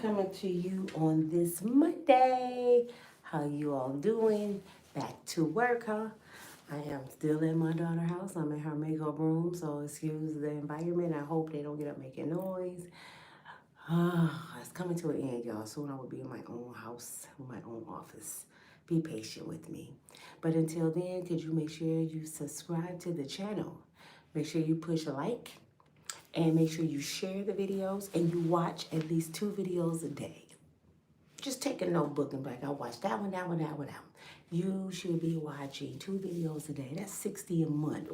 coming to you on this Monday. How you all doing? Back to work, huh? I am still in my daughter's house. I'm in her makeup room, so excuse the environment. I hope they don't get up making noise. It's coming to an end, y'all. Soon I will be in my own house, my own office. Be patient with me. But until then, could you make sure you subscribe to the channel? Make sure you push a like. And make sure you share the videos and you watch at least 2 videos a day. Just take a notebook and be like, I watched that one, that one, that one, that one. You should be watching 2 videos a day. That's 60 a month.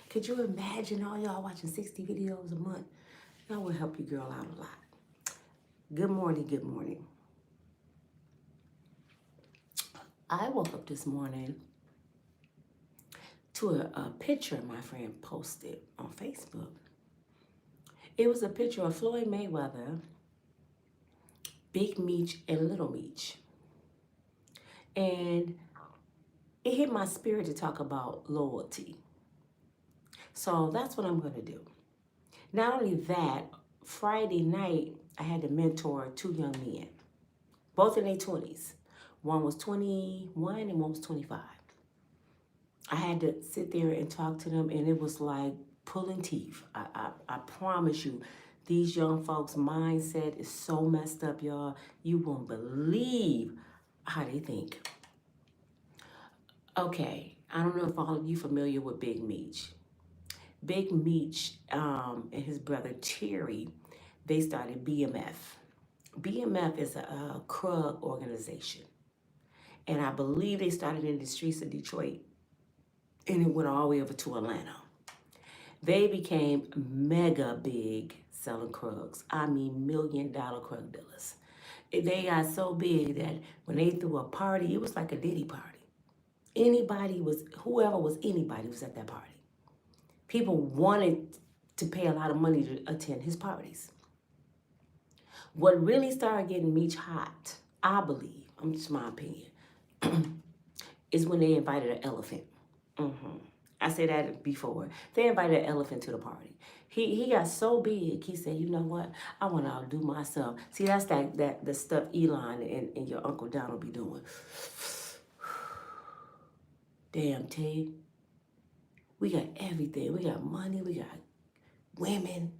Could you imagine all y'all watching 60 videos a month? That will help your girl out a lot. Good morning, good morning. I woke up this morning to a picture my friend posted on Facebook. It was a picture of Floyd Mayweather, Big Meech, and Little Meech. And it hit my spirit to talk about loyalty. So that's what I'm going to do. Not only that, Friday night, I had to mentor 2 young men, both in their 20s. One was 21 and one was 25. I had to sit there and talk to them, and it was like pulling teeth. I promise you, these young folks' mindset is so messed up, y'all. You won't believe how they think. Okay, I don't know if all of you familiar with Big Meech. Big Meech and his brother Terry, they started BMF. BMF is a crug organization. And I believe they started in the streets of Detroit, and it went all the way over to Atlanta. They became mega big selling crugs. I mean, $1 million crug dealers. They got so big that when they threw a party, it was like a Diddy party. Whoever was anybody was at that party. People wanted to pay a lot of money to attend his parties. What really started getting Meech hot, I believe, just my opinion, is when they invited an elephant. I said that before. They invited an elephant to the party. He got so big, he said, you know what? I want to outdo myself. See, that's the stuff Elon and your Uncle Donald be doing. Damn, Ted. We got everything. We got money. We got women.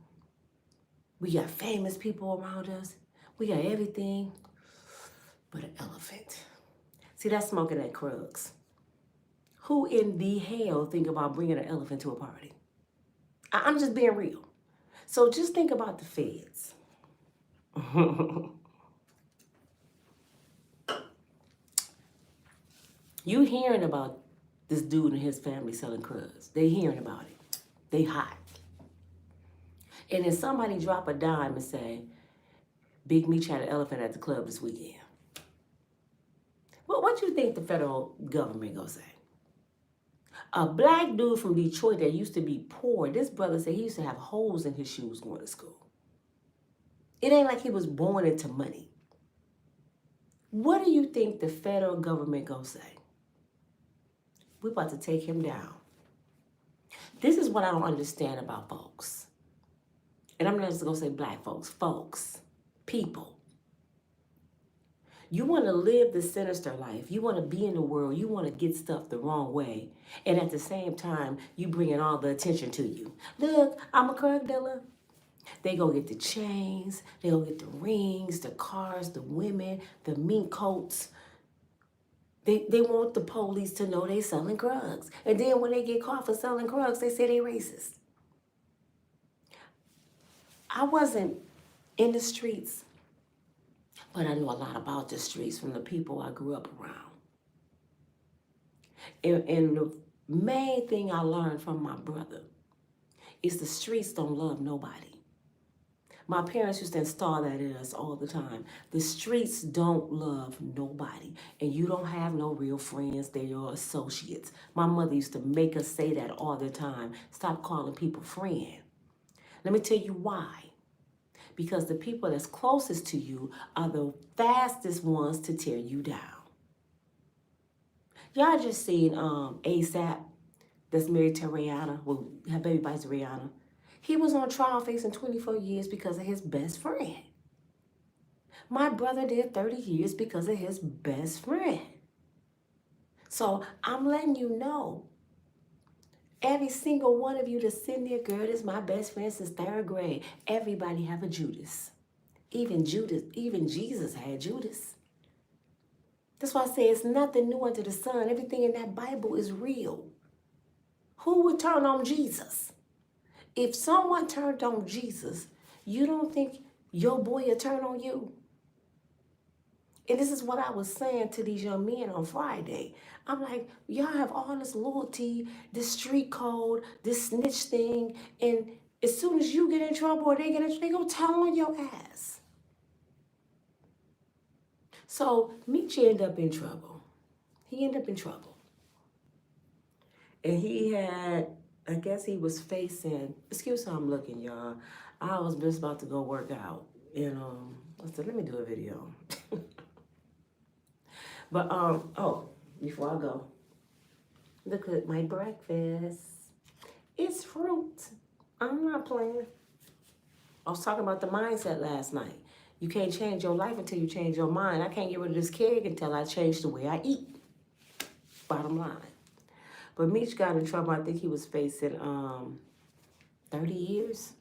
We got famous people around us. We got everything but an elephant. See, that's smoking at Krugs. Who in the hell think about bringing an elephant to a party? I'm just being real. So just think about the feds. You hearing about this dude and his family selling crugs. They hearing about it. They hot. And then somebody drop a dime and say, Big Meech had an elephant at the club this weekend. Well, what you think the federal government gonna say? A black dude from Detroit that used to be poor, this brother said he used to have holes in his shoes going to school. It ain't like he was born into money. What do you think the federal government gonna say? We're about to take him down. This is what I don't understand about folks. And I'm not just gonna say black folks, people. You want to live the sinister life. You want to be in the world. You want to get stuff the wrong way. And at the same time, you bringing all the attention to you. Look, I'm a drug dealer. They go get the chains. They go get the rings, the cars, the women, the mink coats. They want the police to know they selling drugs. And then when they get caught for selling drugs, they say they racist. I wasn't in the streets, but I know a lot about the streets from the people I grew up around. And the main thing I learned from my brother is the streets don't love nobody. My parents used to install that in us all the time. The streets don't love nobody. And you don't have no real friends. They're your associates. My mother used to make us say that all the time. Stop calling people friend. Let me tell you why. Because the people that's closest to you are the fastest ones to tear you down. Y'all just seen ASAP, that's married to Rihanna, well, her baby buddy's Rihanna. He was on trial facing 24 years because of his best friend. My brother did 30 years because of his best friend. So I'm letting you know, every single one of you that's sitting there, girl, this is my best friend since 3rd grade. Everybody have a Judas. Even Jesus had Judas. That's why I say it's nothing new under the sun. Everything in that Bible is real. Who would turn on Jesus? If someone turned on Jesus, you don't think your boy will turn on you? And this is what I was saying to these young men on Friday. I'm like, y'all have all this loyalty, this street code, this snitch thing, and as soon as you get in trouble or they get in trouble, they gonna tell on your ass. So Meech ended up in trouble. He ended up in trouble. And he had, I guess he was facing, excuse how I'm looking, y'all. I was just about to go work out. And I said, let me do a video. But oh, before I go, look at my breakfast. It's fruit. I'm not playing. I was talking about the mindset last night. You can't change your life until you change your mind. I can't get rid of this keg until I change the way I eat. Bottom line. But Meech got in trouble. I think he was facing 30 years.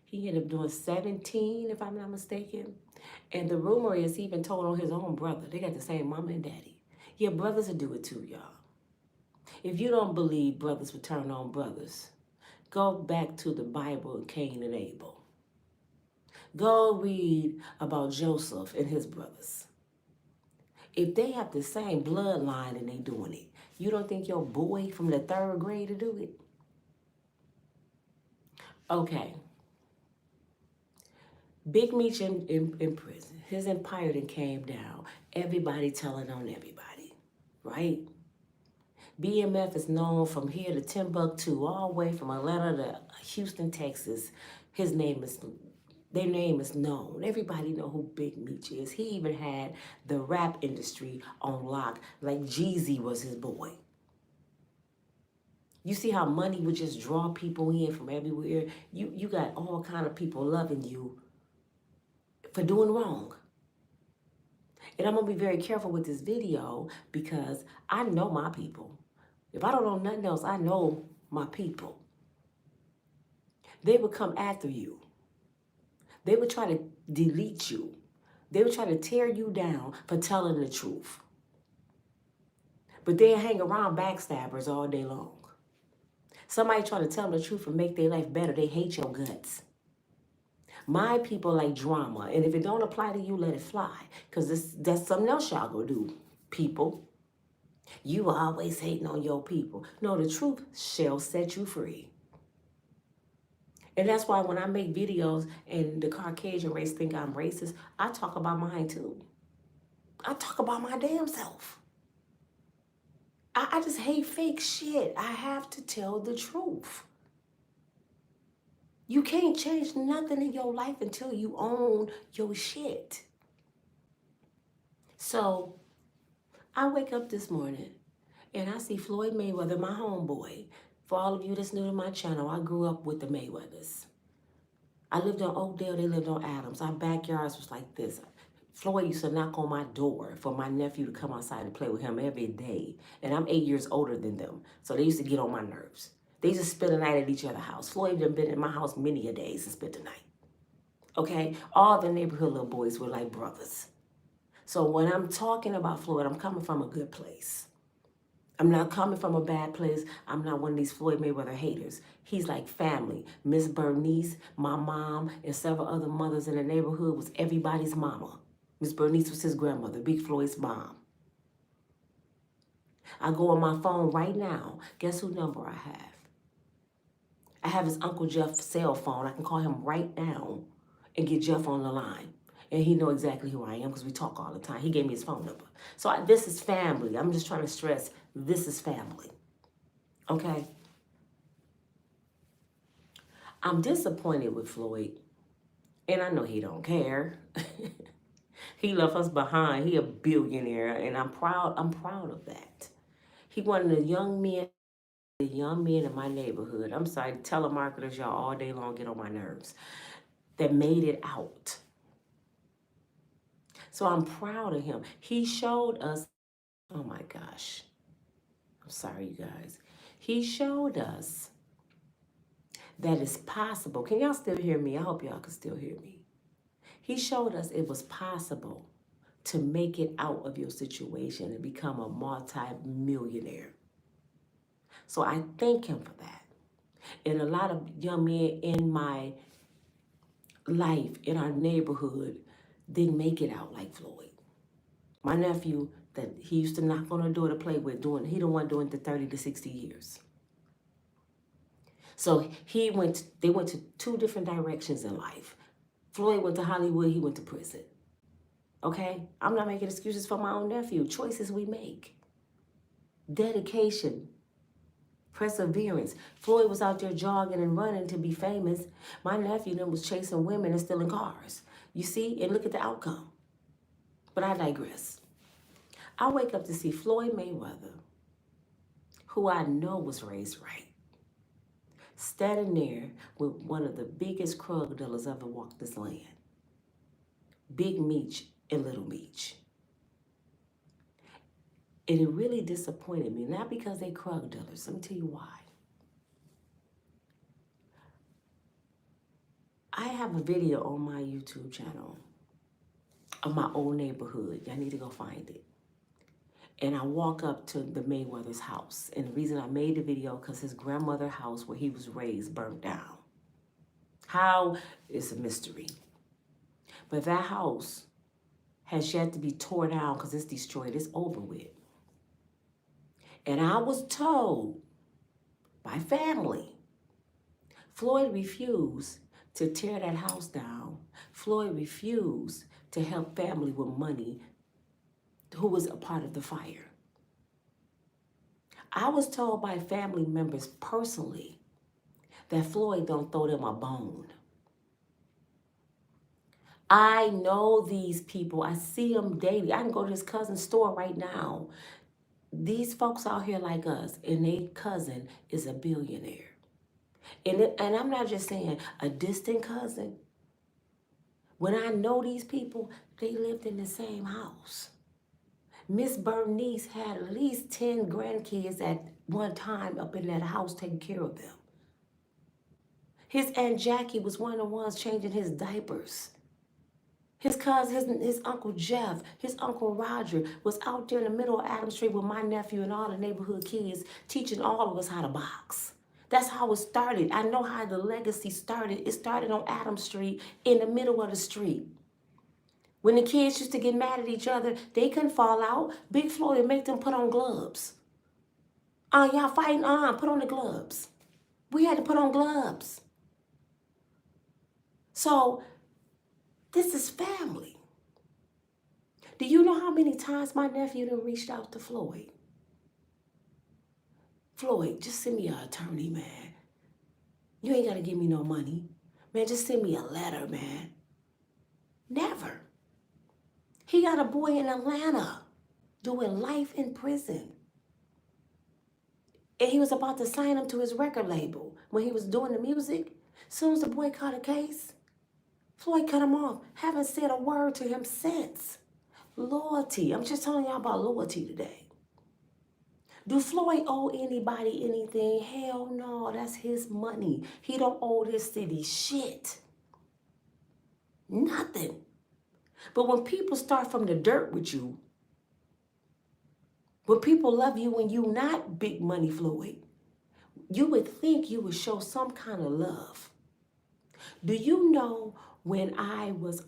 He ended up doing 17, if I'm not mistaken. And the rumor is he even told on his own brother. They got the same mama and daddy. Yeah, brothers will do it too, y'all. If you don't believe brothers would turn on brothers, go back to the Bible and Cain and Abel. Go read about Joseph and his brothers. If they have the same bloodline and they doing it, you don't think your boy from the 3rd grade to do it? Okay. Big Meech in prison. His empire then came down. Everybody telling on everybody, right? BMF is known from here to Timbuktu, all the way from Atlanta to Houston, Texas. Their name is known. Everybody know who Big Meech is. He even had the rap industry on lock, like Jeezy was his boy. You see how money would just draw people in from everywhere? You got all kind of people loving you for doing wrong. And I'm going to be very careful with this video because I know my people. If I don't know nothing else, I know my people. They would come after you. They would try to delete you. They would try to tear you down for telling the truth. But they hang around backstabbers all day long. Somebody try to tell them the truth and make their life better. They hate your guts. My people like drama. And if it don't apply to you, let it fly. Because that's something else y'all go do, people. You are always hating on your people. No, the truth shall set you free. And that's why when I make videos and the Caucasian race think I'm racist, I talk about mine too. I talk about my damn self. I just hate fake shit. I have to tell the truth. You can't change nothing in your life until you own your shit. So I wake up this morning and I see Floyd Mayweather, my homeboy. For all of you that's new to my channel, I grew up with the Mayweathers. I lived on Oakdale, they lived on Adams. Our backyards was like this. Floyd used to knock on my door for my nephew to come outside and play with him every day. And I'm 8 years older than them. So they used to get on my nerves. They used to spend the night at each other's house. Floyd had been in my house many a days and spent the night. Okay? All the neighborhood little boys were like brothers. So when I'm talking about Floyd, I'm coming from a good place. I'm not coming from a bad place. I'm not one of these Floyd Mayweather haters. He's like family. Miss Bernice, my mom, and several other mothers in the neighborhood was everybody's mama. Miss Bernice was his grandmother, Big Floyd's mom. I go on my phone right now. Guess who number I have? I have his Uncle Jeff's cell phone. I can call him right now and get Jeff on the line. And he know exactly who I am because we talk all the time. He gave me his phone number. So this is family. I'm just trying to stress, this is family. Okay? I'm disappointed with Floyd. And I know he don't care. He left us behind. He a billionaire. And I'm proud of that. He one of the young men in my neighborhood. I'm sorry, telemarketers, y'all all day long get on my nerves. That made it out. So I'm proud of him. He showed us, oh my gosh, I'm sorry, you guys. He showed us that it's possible. Can y'all still hear me? I hope y'all can still hear me. He showed us it was possible to make it out of your situation and become a multi-millionaire. So I thank him for that. And a lot of young men in my life, in our neighborhood, didn't make it out like Floyd. My nephew, that he used to knock on the door to play with, he the one doing the 30 to 60 years. So they went to two different directions in life. Floyd went to Hollywood, he went to prison. Okay? I'm not making excuses for my own nephew. Choices we make. Dedication. Perseverance. Floyd was out there jogging and running to be famous. My nephew then was chasing women and stealing cars. You see? And look at the outcome. But I digress. I wake up to see Floyd Mayweather, who I know was raised right, standing there with one of the biggest drug dealers ever walked this land. Big Meech and Little Meech. And it really disappointed me, not because they drug dealers. Let me tell you why. I have a video on my YouTube channel of my old neighborhood. Y'all need to go find it. And I walk up to the Mayweather's house. And the reason I made the video, because his grandmother's house where he was raised burned down. How? It's a mystery. But that house has yet to be torn down because it's destroyed. It's over with. And I was told by family, Floyd refused to tear that house down. Floyd refused to help family with money who was a part of the fire. I was told by family members personally that Floyd don't throw them a bone. I know these people. I see them daily. I can go to his cousin's store right now. These folks out here like us, and their cousin is a billionaire. And I'm not just saying a distant cousin. When I know these people, they lived in the same house. Miss Bernice had at least 10 grandkids at one time up in that house taking care of them. His Aunt Jackie was one of the ones changing his diapers. His cousin, his Uncle Jeff, his Uncle Roger was out there in the middle of Adams Street with my nephew and all the neighborhood kids teaching all of us how to box. That's how it started. I know how the legacy started. It started on Adams Street in the middle of the street. When the kids used to get mad at each other, they couldn't fall out. Big Floyd would make them put on gloves. Y'all fighting? Put on the gloves. We had to put on gloves. So, this is family. Do you know how many times my nephew done reached out to Floyd? Floyd, just send me an attorney, man. You ain't got to give me no money. Man, just send me a letter, man. Never. He got a boy in Atlanta doing life in prison. And he was about to sign him to his record label when he was doing the music. As soon as the boy caught a case, Floyd cut him off. Haven't said a word to him since. Loyalty. I'm just telling y'all about loyalty today. Do Floyd owe anybody anything? Hell no, that's his money. He don't owe this city shit. Nothing. But when people start from the dirt with you, when people love you when you not big money Floyd, you would think you would show some kind of love. Do you know when I was,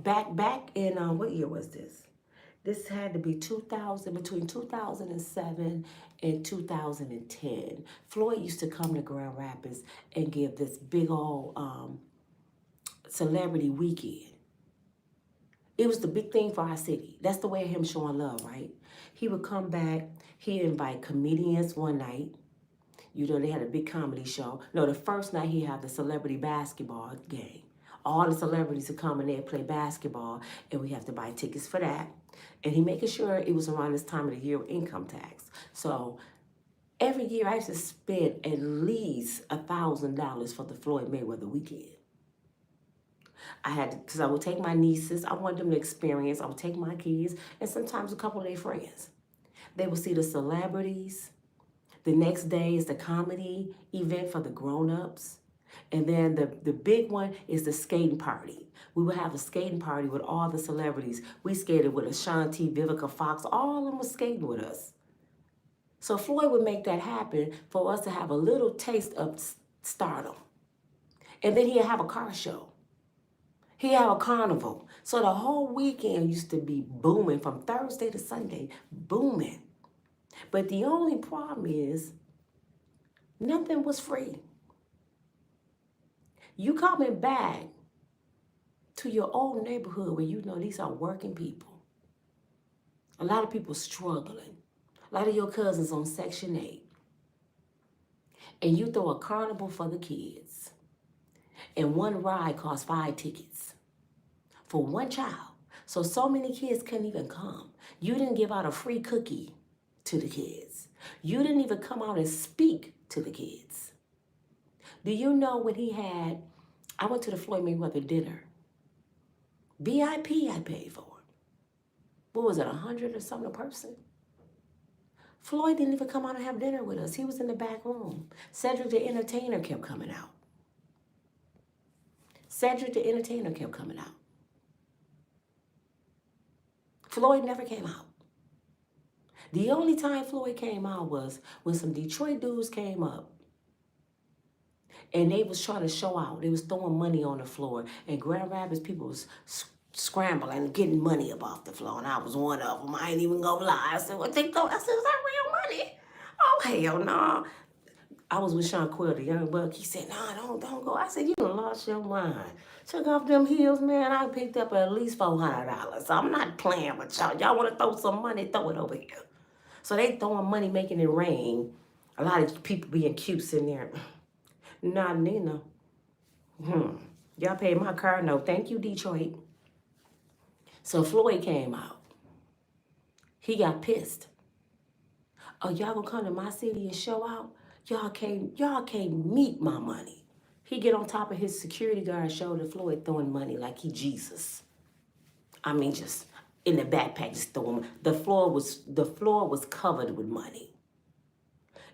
back in, what year was this? This had to be between 2007 and 2010. Floyd used to come to Grand Rapids and give this big old celebrity weekend. It was the big thing for our city. That's the way of him showing love, right? He would come back, he'd invite comedians one night. You know, they had a big comedy show. No, the first night he had the celebrity basketball game. All the celebrities would come and they'd play basketball, and we have to buy tickets for that. And he making sure it was around this time of the year with income tax. So every year I used to spend at least $1,000 for the Floyd Mayweather weekend. I had to, because I would take my nieces. I wanted them to experience. I would take my kids and sometimes a couple of their friends. They would see the celebrities. The next day is the comedy event for the grown-ups. And then the big one is the skating party. We would have a skating party with all the celebrities. We skated with Ashanti, Vivica Fox, all of them were skating with us. So Floyd would make that happen for us to have a little taste of stardom. And then he'd have a car show. He'd have a carnival. So the whole weekend used to be booming from Thursday to Sunday, booming. But the only problem is nothing was free. You coming back to your old neighborhood where you know these are working people. A lot of people struggling. A lot of your cousins on Section 8. And you throw a carnival for the kids. And one ride costs 5 tickets for one child. So many kids couldn't even come. You didn't give out a free cookie to the kids. You didn't even come out and speak to the kids. Do you know when I went to the Floyd Mayweather dinner. VIP I paid for it. What was it, 100 or something a person? Floyd didn't even come out and have dinner with us. He was in the back room. Cedric the Entertainer kept coming out. Cedric the Entertainer kept coming out. Floyd never came out. The only time Floyd came out was when some Detroit dudes came up and they was trying to show out. They was throwing money on the floor. And Grand Rapids people was scrambling and getting money up off the floor. And I was one of them. I ain't even gonna lie. I said, what they go? I said, is that real money? Oh, hell no. I was with Sean Quill, the young buck. He said, nah, don't go. I said, you done lost your mind. Took off them heels, man. I picked up at least $400. I'm not playing with y'all. Y'all want to throw some money, throw it over here. So they throwing money, making it rain. A lot of people being cute sitting there. Nah, Nina. Y'all paid my car note. Thank you, Detroit. So Floyd came out. He got pissed. Oh, y'all gonna come to my city and show out? Y'all can't meet my money. He get on top of his security guard shoulder, Floyd throwing money like he Jesus. I mean, just in the backpack, just throwing. The floor was covered with money.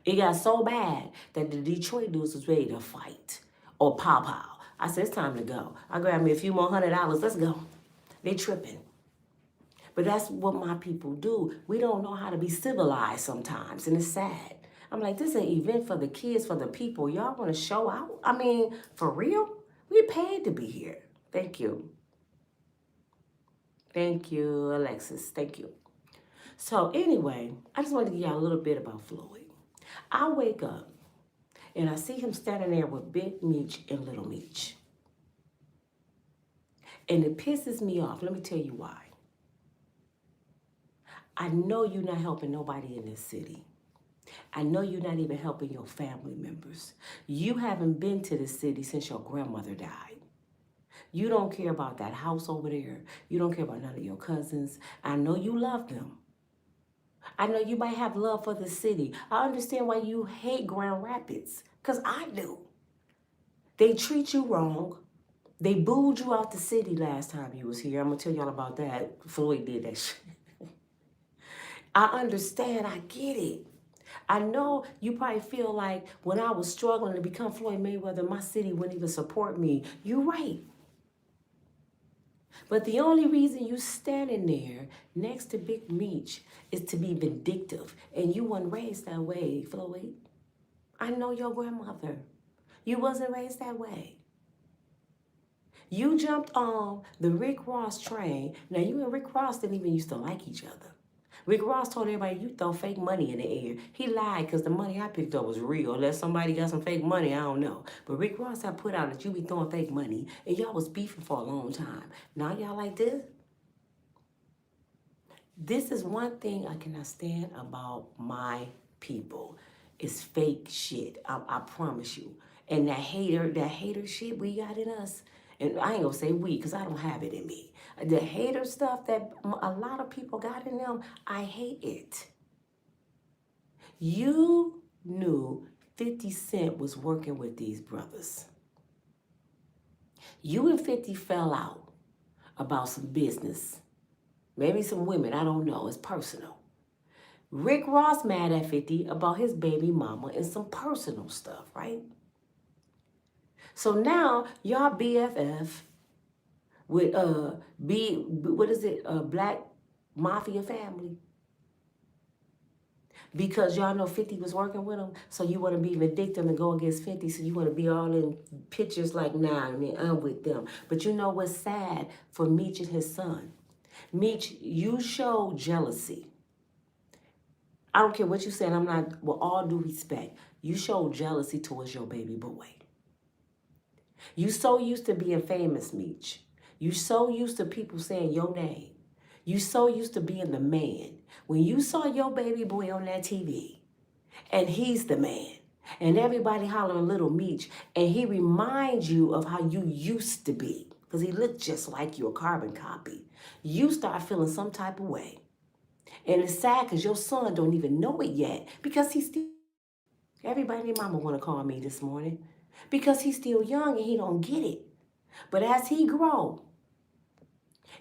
It got so bad that the Detroit dudes was ready to fight or pow. I said, it's time to go. I grabbed me a few more $100. Let's go. They tripping. But that's what my people do. We don't know how to be civilized sometimes, and it's sad. I'm like, this is an event for the kids, for the people. Y'all want to show out? I mean, for real? We paid to be here. Thank you. Thank you, Alexis. Thank you. So anyway, I just wanted to give y'all a little bit about Floyd. I wake up, and I see him standing there with Big Meech and Little Meech. And it pisses me off. Let me tell you why. I know you're not helping nobody in this city. I know you're not even helping your family members. You haven't been to the city since your grandmother died. You don't care about that house over there. You don't care about none of your cousins. I know you love them. I know you might have love for the city. I understand why you hate Grand Rapids, because I do. They treat you wrong. They booed you out the city last time you was here. I'm going to tell y'all about that. Floyd did that shit. I understand. I get it. I know you probably feel like when I was struggling to become Floyd Mayweather, my city wouldn't even support me. You're right. But the only reason you standing there next to Big Meech is to be vindictive. And you weren't raised that way, Floyd. I know your grandmother. You wasn't raised that way. You jumped on the Rick Ross train. Now, you and Rick Ross didn't even used to like each other. Rick Ross told everybody you throw fake money in the air. He lied because the money I picked up was real. Unless somebody got some fake money, I don't know. But Rick Ross had put out that you be throwing fake money and y'all was beefing for a long time. Now y'all like this? This is one thing I cannot stand about my people. It's fake shit. I promise you. And that hater shit we got in us. And I ain't gonna say we, because I don't have it in me. The hater stuff that a lot of people got in them, I hate it. You knew 50 Cent was working with these brothers. You and 50 fell out about some business. Maybe some women, I don't know. It's personal. Rick Ross mad at 50 about his baby mama and some personal stuff, right? So now y'all BFF with Black Mafia Family. Because y'all know 50 was working with him, so you want to be vindictive and go against 50, so you want to be all in pictures like, nah, I mean, I'm with them. But you know what's sad for Meech and his son? Meech, you show jealousy. I don't care what you said, I'm not, with all due respect, you show jealousy towards your baby boy. You so used to being famous, Meech. You so used to people saying your name. You so used to being the man. When you saw your baby boy on that TV, and he's the man, and everybody hollering Little Meech, and he reminds you of how you used to be, because he looked just like you, a carbon copy, you start feeling some type of way. And it's sad because your son don't even know it yet, because he's still, everybody and mama want to call me this morning, because he's still young and he don't get it. But as he grow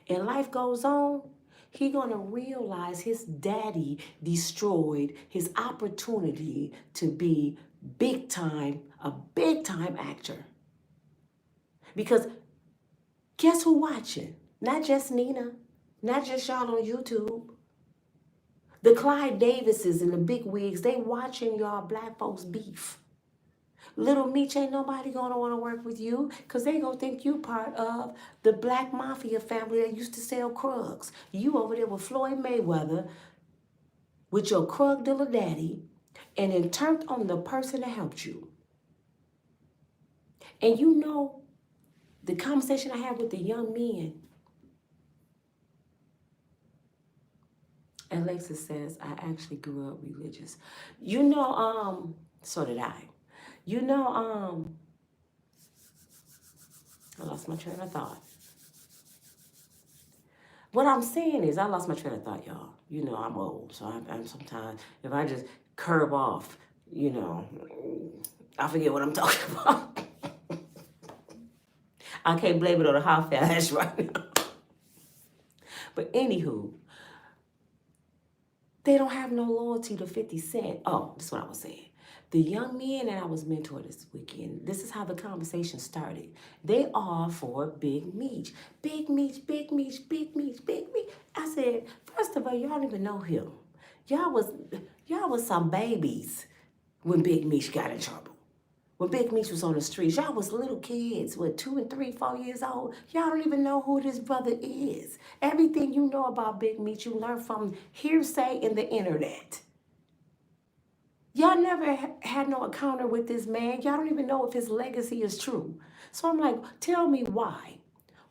and life goes on, he gonna realize his daddy destroyed his opportunity to be a big time actor. Because guess who watching? Not just Nina, not just y'all on YouTube. The Clyde Davises and the big wigs, they watching y'all black folks beef. Little Meech, ain't nobody gonna wanna work with you because they gonna think you part of the Black Mafia family that used to sell Krugs. You over there with Floyd Mayweather with your Krug dealer daddy and then turned on the person that helped you. And you know, the conversation I had with the young men, Alexis says, I actually grew up religious. You know, so did I. You know, I lost my train of thought. What I'm saying is, I lost my train of thought, y'all. You know, I'm old, so I'm sometimes, if I just curve off, you know, I forget what I'm talking about. I can't blame it on the hot flash right now. But anywho, they don't have no loyalty to 50 Cent. Oh, that's what I was saying. The young men that I was mentoring this weekend, this is how the conversation started. They are for Big Meech. Big Meech, Big Meech, Big Meech, Big Meech. I said, first of all, y'all don't even know him. Y'all was some babies when Big Meech got in trouble. When Big Meech was on the streets, y'all was little kids, 2 and 3, 4 years old. Y'all don't even know who this brother is. Everything you know about Big Meech, you learn from hearsay in the internet. Y'all never had no encounter with this man. Y'all don't even know if his legacy is true. So I'm like, tell me why.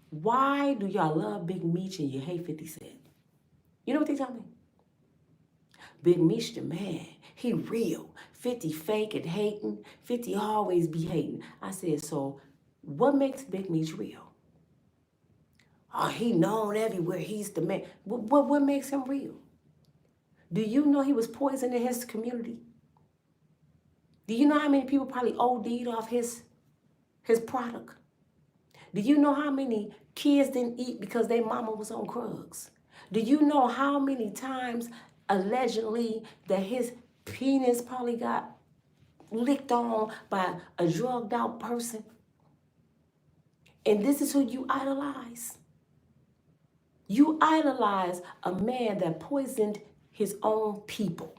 Why do y'all love Big Meech and you hate 50 Cent? You know what they tell me? Big Meech the man. He real. 50 fake and hating. 50 always be hating. I said, so what makes Big Meech real? Oh, he known everywhere. He's the man. What makes him real? Do you know he was poisoning his community? Do you know how many people probably OD'd off his product? Do you know how many kids didn't eat because their mama was on Krugs? Do you know how many times allegedly that his penis probably got licked on by a drugged out person? And this is who you idolize. You idolize a man that poisoned his own people.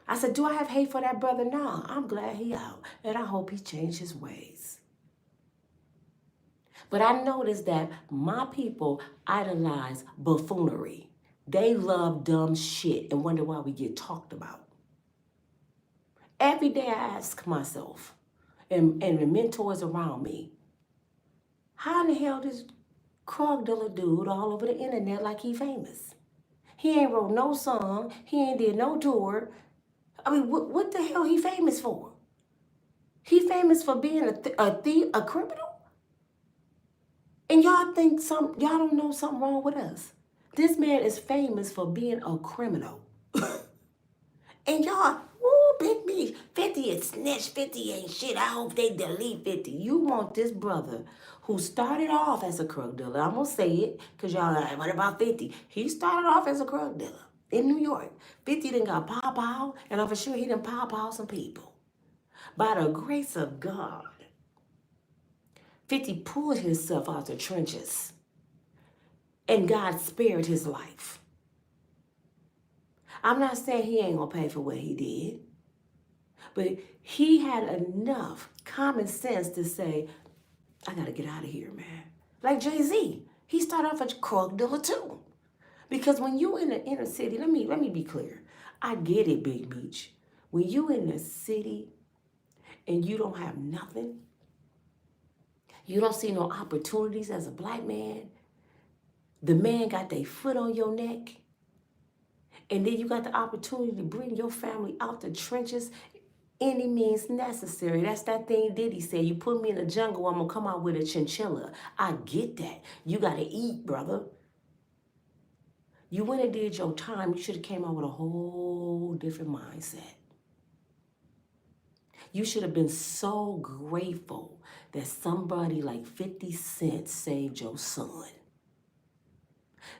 I said, do I have hate for that brother? No, I'm glad he out. And I hope he changed his ways. But I noticed that my people idolize buffoonery. They love dumb shit and wonder why we get talked about. Every day I ask myself, and the mentors around me, how in the hell does Krug dealer dude all over the internet like he famous? He ain't wrote no song. He ain't did no tour. I mean, what the hell he famous for? He famous for being a thief, a criminal? And y'all think y'all don't know something wrong with us. This man is famous for being a criminal. And y'all, woo, Big Meech, 50 50 is snitch, 50 ain't shit. I hope they delete 50. You want this brother who started off as a drug dealer. I'm going to say it because y'all like, what about 50? He started off as a drug dealer in New York. 50 done got pow, and I'm for sure he done pow some people. By the grace of God, 50 pulled himself out the trenches, and God spared his life. I'm not saying he ain't gonna pay for what he did, but he had enough common sense to say, I gotta get out of here, man. Like Jay-Z, he started off as a drug dealer too. Because when you in the inner city, let me be clear. I get it, Big Meech. When you in the city and you don't have nothing, you don't see no opportunities as a black man, the man got their foot on your neck, and then you got the opportunity to bring your family out the trenches any means necessary. That's that thing Diddy said, you put me in the jungle, I'm gonna come out with a chinchilla. I get that. You gotta eat, brother. You went and did your time, you should have came out with a whole different mindset. You should have been so grateful that somebody like 50 Cent saved your son.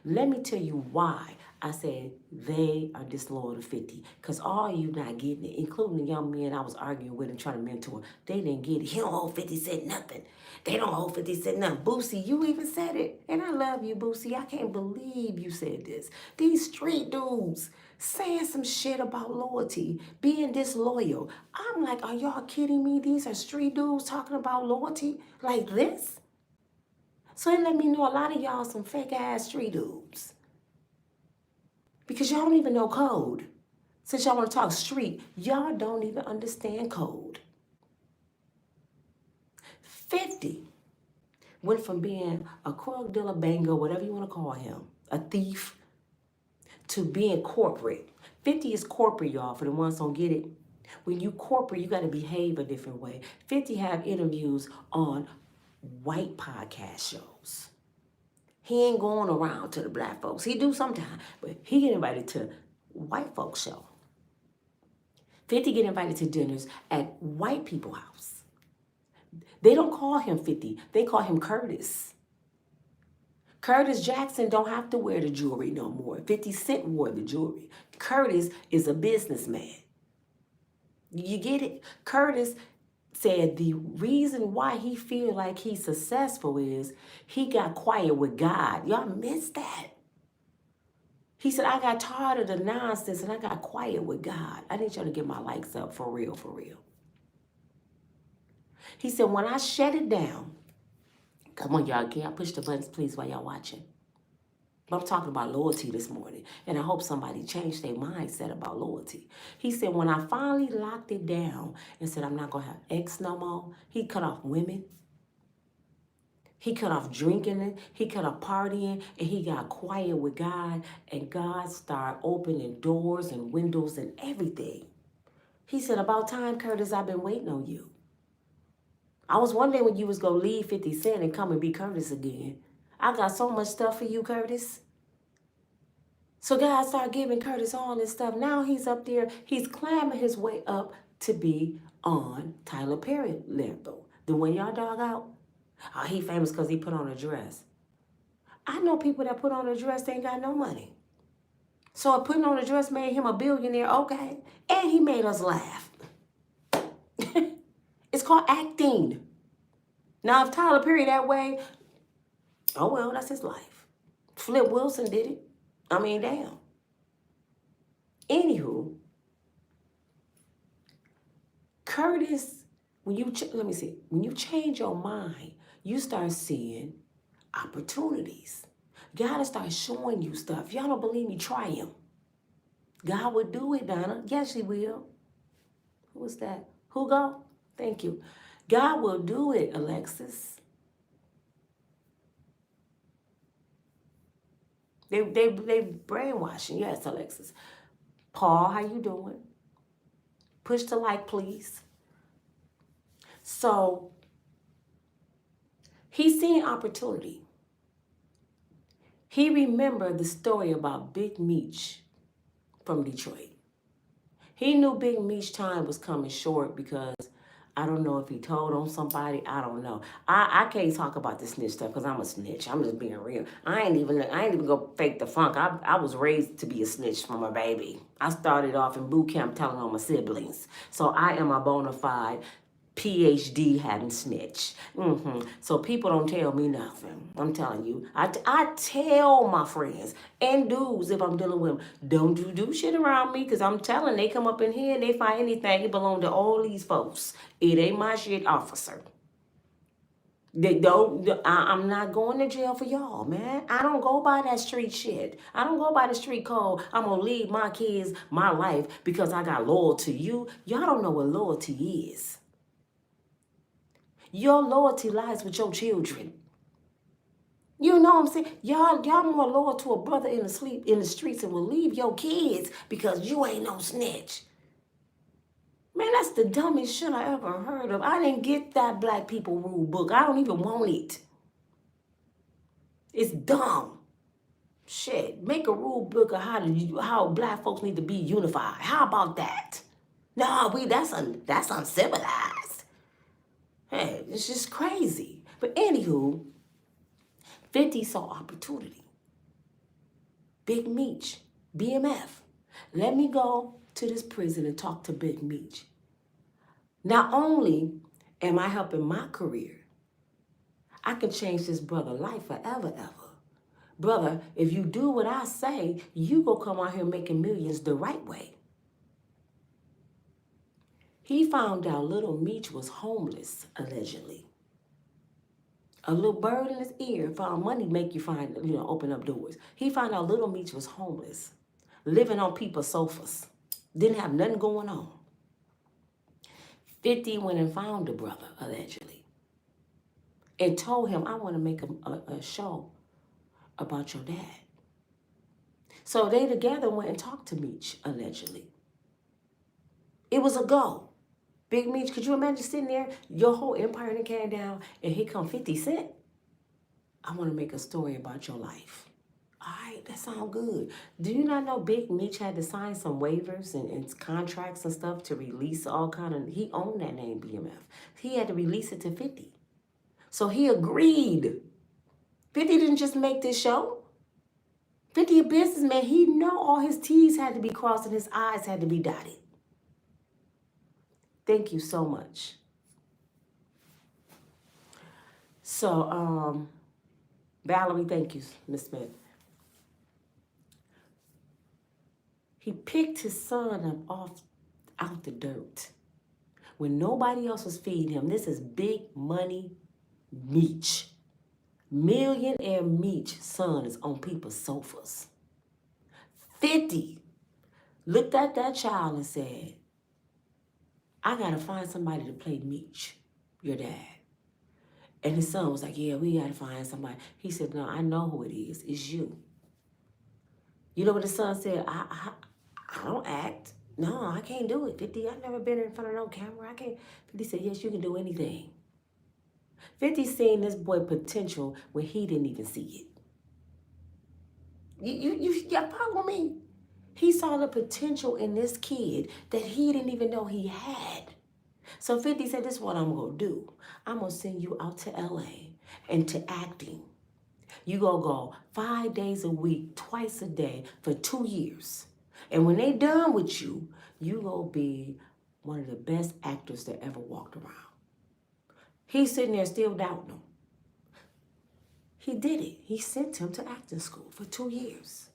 Let me tell you why I said they are disloyal to 50. Because all you not getting it, including the young men I was arguing with and trying to mentor, they didn't get it. He don't owe 50 Cent nothing. They don't owe 50 Cent nothing. Boosie, you even said it. And I love you, Boosie. I can't believe you said this. These street dudes saying some shit about loyalty, being disloyal. I'm like, are y'all kidding me? These are street dudes talking about loyalty like this? So it let me know a lot of y'all some fake ass street dudes. Because y'all don't even know code. Since y'all want to talk street, y'all don't even understand code. 50 went from being a drug dealer, bango, whatever you want to call him, a thief, to being corporate. 50 is corporate, y'all, for the ones who don't get it. When you corporate, you got to behave a different way. 50 have interviews on white podcast shows. He ain't going around to the black folks. He do sometimes, but he get invited to white folks show. 50 get invited to dinners at white people's house. They don't call him 50. They call him Curtis. Curtis Jackson don't have to wear the jewelry no more. 50 Cent wore the jewelry. Curtis is a businessman. You get it? Curtis said the reason why he feel like he's successful is he got quiet with God. Y'all missed that. He said, I got tired of the nonsense and I got quiet with God. I need y'all to get my likes up for real, for real. He said, when I shut it down, come on, y'all, can y'all push the buttons, please, while y'all watching? I'm talking about loyalty this morning, and I hope somebody changed their mindset about loyalty. He said, when I finally locked it down and said, I'm not going to have ex no more, he cut off women. He cut off drinking, he cut off partying, and he got quiet with God, and God started opening doors and windows and everything. He said, about time, Curtis, I've been waiting on you. I was wondering when you was going to leave 50 Cent and come and be Curtis again. I got so much stuff for you, Curtis. So God started giving Curtis all this stuff. Now he's up there. He's climbing his way up to be on Tyler Perry level. The one y'all dog out. Oh, he famous because he put on a dress. I know people that put on a dress, they ain't got no money. So putting on a dress made him a billionaire, okay. And he made us laugh. It's called acting. Now, if Tyler Perry that way, oh, well, that's his life. Flip Wilson did it. I mean, damn. Anywho, Curtis, when you change your mind, you start seeing opportunities. God will start showing you stuff. If y'all don't believe me, try him. God will do it, Donna. Yes, he will. Who was that? Hugo? Thank you. God will do it, Alexis. They brainwashing. Yes, Alexis. Paul, how you doing? Push the like, please. So, he's seeing opportunity. He remembered the story about Big Meech from Detroit. He knew Big Meech time was coming short because I don't know if he told on somebody. I don't know. I can't talk about the snitch stuff because I'm a snitch. I'm just being real. I ain't even go fake the funk. I was raised to be a snitch from a baby. I started off in boot camp telling on my siblings. So I am a bona fide PhD having snitch. So people don't tell me nothing. I'm telling you. I tell my friends and dudes if I'm dealing with them, don't you do shit around me because I'm telling they come up in here and they find anything, it belong to all these folks. It ain't my shit, officer. They don't. I'm not going to jail for y'all, man. I don't go by that street shit. I don't go by the street code. I'm gonna lead my kids my life because I got loyalty to you. Y'all don't know what loyalty is. Your loyalty lies with your children. You know what I'm saying? Y'all more loyal to a brother in the streets and will leave your kids because you ain't no snitch. Man, that's the dumbest shit I ever heard of. I didn't get that black people rule book. I don't even want it. It's dumb. Shit, make a rule book of how black folks need to be unified. How about that? No, that's uncivilized. Hey, it's just crazy. But anywho, 50 saw opportunity. Big Meech, BMF. Let me go to this prison and talk to Big Meech. Not only am I helping my career, I can change this brother's life forever, ever. Brother, if you do what I say, you go come out here making millions the right way. He found out little Meech was homeless, allegedly. A little bird in his ear found money make you open up doors. He found out little Meech was homeless, living on people's sofas, didn't have nothing going on. 50 went and found the brother, allegedly, and told him, I want to make a show about your dad. So they together went and talked to Meech, allegedly. It was a go. Big Meech, could you imagine sitting there, your whole empire that came down, and here come 50 Cent? I want to make a story about your life. All right, that sounds good. Do you not know Big Meech had to sign some waivers and contracts and stuff to release he owned that name, BMF. He had to release it to 50. So he agreed. 50 didn't just make this show. 50 a businessman, he know all his T's had to be crossed and his I's had to be dotted. Thank you so much. So, Valerie, thank you, Miss Smith. He picked his son up out the dirt when nobody else was feeding him. This is big money Meech. Millionaire Meech son is on people's sofas. 50 looked at that child and said, I gotta find somebody to play Meech, your dad. And his son was like, yeah, we gotta find somebody. He said, no, I know who it is. It's you. You know what his son said? I don't act. No, I can't do it. 50, I've never been in front of no camera. I can't. 50 said, yes, you can do anything. 50 seen this boy potential when he didn't even see it. You follow me? He saw the potential in this kid that he didn't even know he had. So 50 said, this is what I'm going to do. I'm going to send you out to LA and to acting. You going to go 5 days a week, twice a day for 2 years. And when they done with you, you going to be one of the best actors that ever walked around. He's sitting there still doubting him. He did it. He sent him to acting school for 2 years.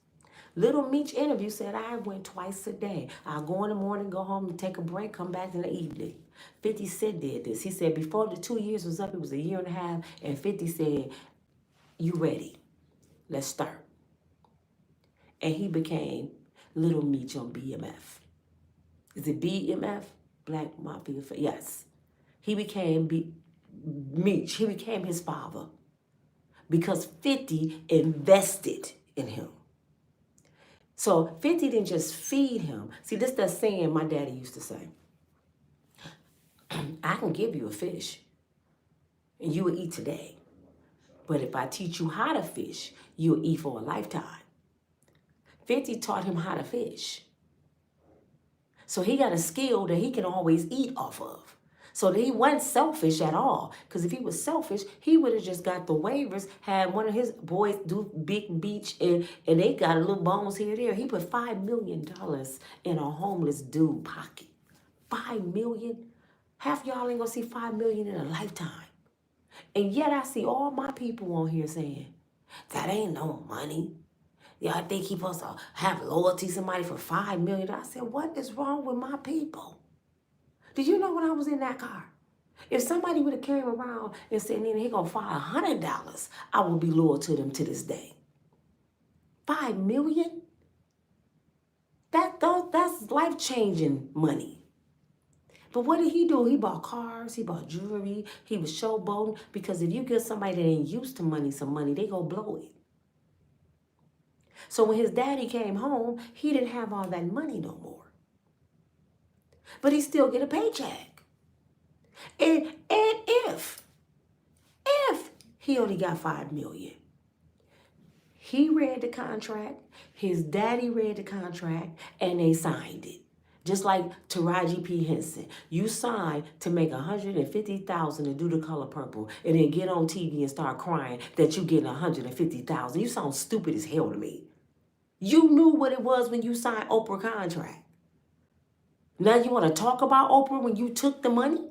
Little Meech interview said, I went twice a day. I'll go in the morning, go home and take a break, come back in the evening. 50 Cent did this. He said before the 2 years was up, it was a year and a half, and 50 said, you ready? Let's start. And he became Little Meech on BMF. Is it BMF? Black Mafia Family. Yes. He became Meech. He became his father because 50 invested in him. So 50 didn't just feed him. See, this is that saying my daddy used to say. I can give you a fish and you will eat today. But if I teach you how to fish, you'll eat for a lifetime. 50 taught him how to fish. So he got a skill that he can always eat off of. So that he wasn't selfish at all. Because if he was selfish, he would have just got the waivers, had one of his boys do Big Meech, and they got a little bones here and there. He put $5 million in a homeless dude pocket. $5 million? Half y'all ain't gonna see $5 million in a lifetime. And yet I see all my people on here saying, that ain't no money. Yeah, I think he supposed to have loyalty somebody for $5 million. I said, what is wrong with my people? Did you know when I was in that car? If somebody would have came around and said, Nina, he gonna fire $100, I would be loyal to them to this day. $5 million? That's life-changing money. But what did he do? He bought cars, he bought jewelry, he was showboating, because if you give somebody that ain't used to money some money, they gonna blow it. So when his daddy came home, he didn't have all that money no more. But he still get a paycheck. And if he only got $5 million, he read the contract, his daddy read the contract, and they signed it. Just like Taraji P. Henson, you signed to make $150,000 to do The Color Purple, and then get on TV and start crying that you getting $150,000. You sound stupid as hell to me. You knew what it was when you signed Oprah contract. Now you want to talk about Oprah when you took the money?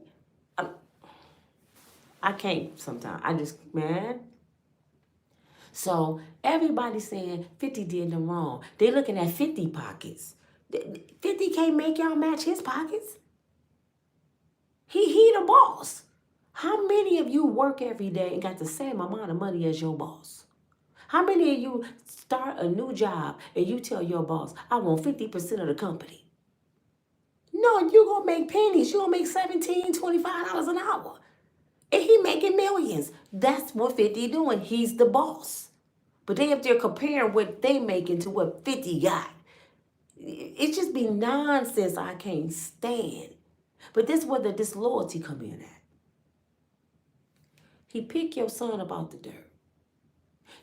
I can't sometimes. I just, man. So everybody's saying 50 did them wrong. They looking at 50 pockets. 50 can't make y'all match his pockets. He the boss. How many of you work every day and got the same amount of money as your boss? How many of you start a new job and you tell your boss, I want 50% of the company? No, you're going to make pennies. You're going to make $17, $25 an hour. And he making millions. That's what 50 doing. He's the boss. But they up there comparing what they making to what 50 got. It just be nonsense I can't stand. But this is where the disloyalty come in at. He picked your son up out the dirt.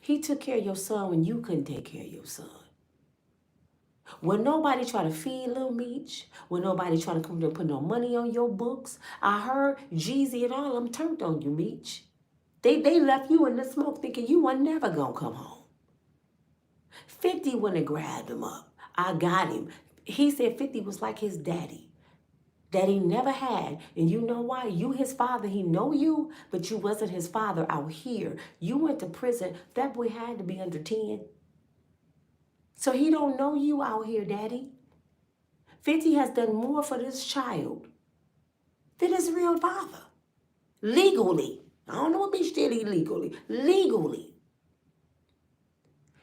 He took care of your son when you couldn't take care of your son. When nobody try to feed Lil Meech, when nobody try to come there and put no money on your books, I heard Jeezy and all of them turned on you, Meech. They left you in the smoke thinking you were never gonna come home. 50 went and grabbed him up. I got him. He said 50 was like his daddy that he never had. And you know why? You his father, he know you, but you wasn't his father out here. You went to prison. That boy had to be under 10. So he don't know you out here, Daddy. 50 has done more for this child than his real father. Legally. I don't know what Meech did illegally. Legally.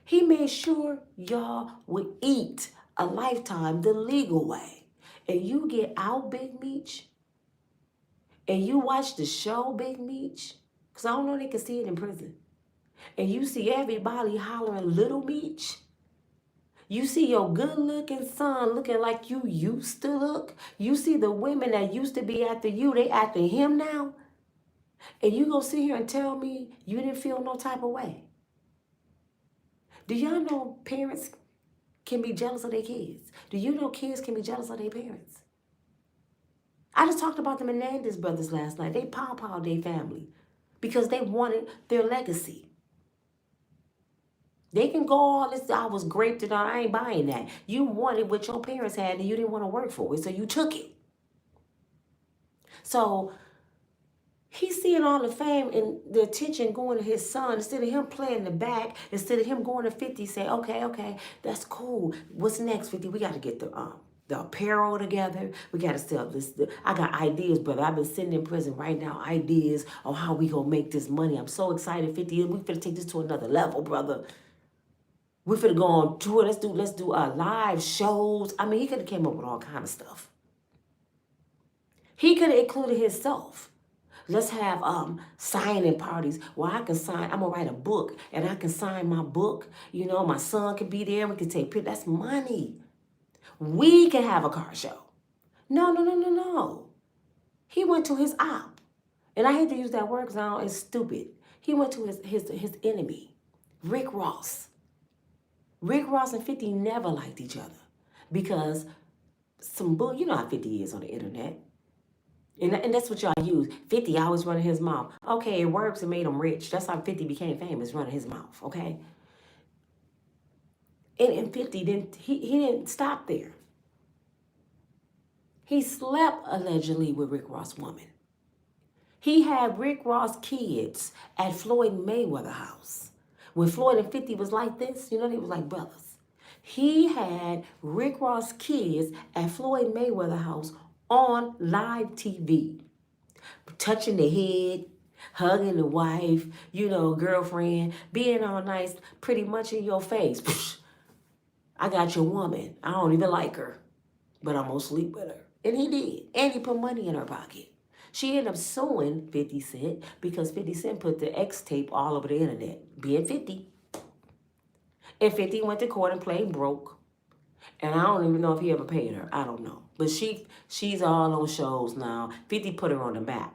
He made sure y'all would eat a lifetime the legal way. And you get out, Big Meech, and you watch the show, Big Meech, because I don't know if they can see it in prison, and you see everybody hollering Little Meech. You see your good-looking son looking like you used to look. You see the women that used to be after you, they after him now. And you gonna sit here and tell me you didn't feel no type of way. Do y'all know parents can be jealous of their kids? Do you know kids can be jealous of their parents? I just talked about the Menendez brothers last night. They pow-powed their family because they wanted their legacy. They can go all this, I was raped and all, I ain't buying that. You wanted what your parents had and you didn't want to work for it, so you took it. So he's seeing all the fame and the attention going to his son, instead of him playing the back, instead of him going to 50, say, okay, that's cool. What's next, 50? We got to get the apparel together. We got to sell this. I got ideas, brother. I've been sitting in prison right now, ideas on how we going to make this money. I'm so excited, 50. We finna take this to another level, brother. We finna go on tour. Let's do live shows. I mean, he could have came up with all kind of stuff. He could have included himself. Let's have signing parties where I can sign. I'm gonna write a book and I can sign my book. You know, my son could be there. We can take pictures. That's money. We can have a car show. No. He went to his op, and I hate to use that word because it's stupid. He went to his enemy, Rick Ross. Rick Ross and 50 never liked each other because some bull. You know how 50 is on the internet. And that's what y'all use. 50 always running his mouth. Okay, it works. It made him rich. That's how 50 became famous, running his mouth. Okay. And 50 didn't, he didn't stop there. He slept allegedly with Rick Ross' woman. He had Rick Ross kids at Floyd Mayweather house. When Floyd and 50 was like this, you know, they was like brothers. He had Rick Ross kids at Floyd Mayweather house on live TV, touching the head, hugging the wife, you know, girlfriend, being all nice, pretty much in your face. I got your woman. I don't even like her, but I'm gonna sleep with her. And he did. And he put money in her pocket. She ended up suing 50 Cent because 50 Cent put the X tape all over the internet, being 50. And 50 went to court and played broke. And I don't even know if he ever paid her. I don't know. But she's all on shows now. 50 put her on the map.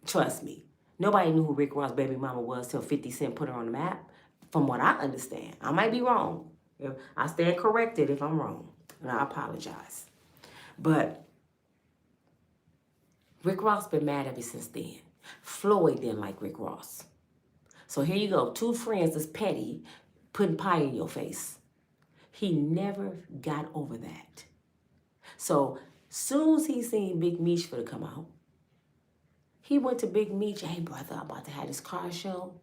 Trust me. Nobody knew who Rick Ross' baby mama was till 50 Cent put her on the map. From what I understand. I might be wrong. I stand corrected if I'm wrong. And I apologize. But Rick Ross been mad ever since then. Floyd didn't like Rick Ross. So here you go. Two friends that's petty, putting pie in your face. He never got over that. So soon as he seen Big Meech for to come out, he went to Big Meech. Hey, brother, I'm about to have this car show.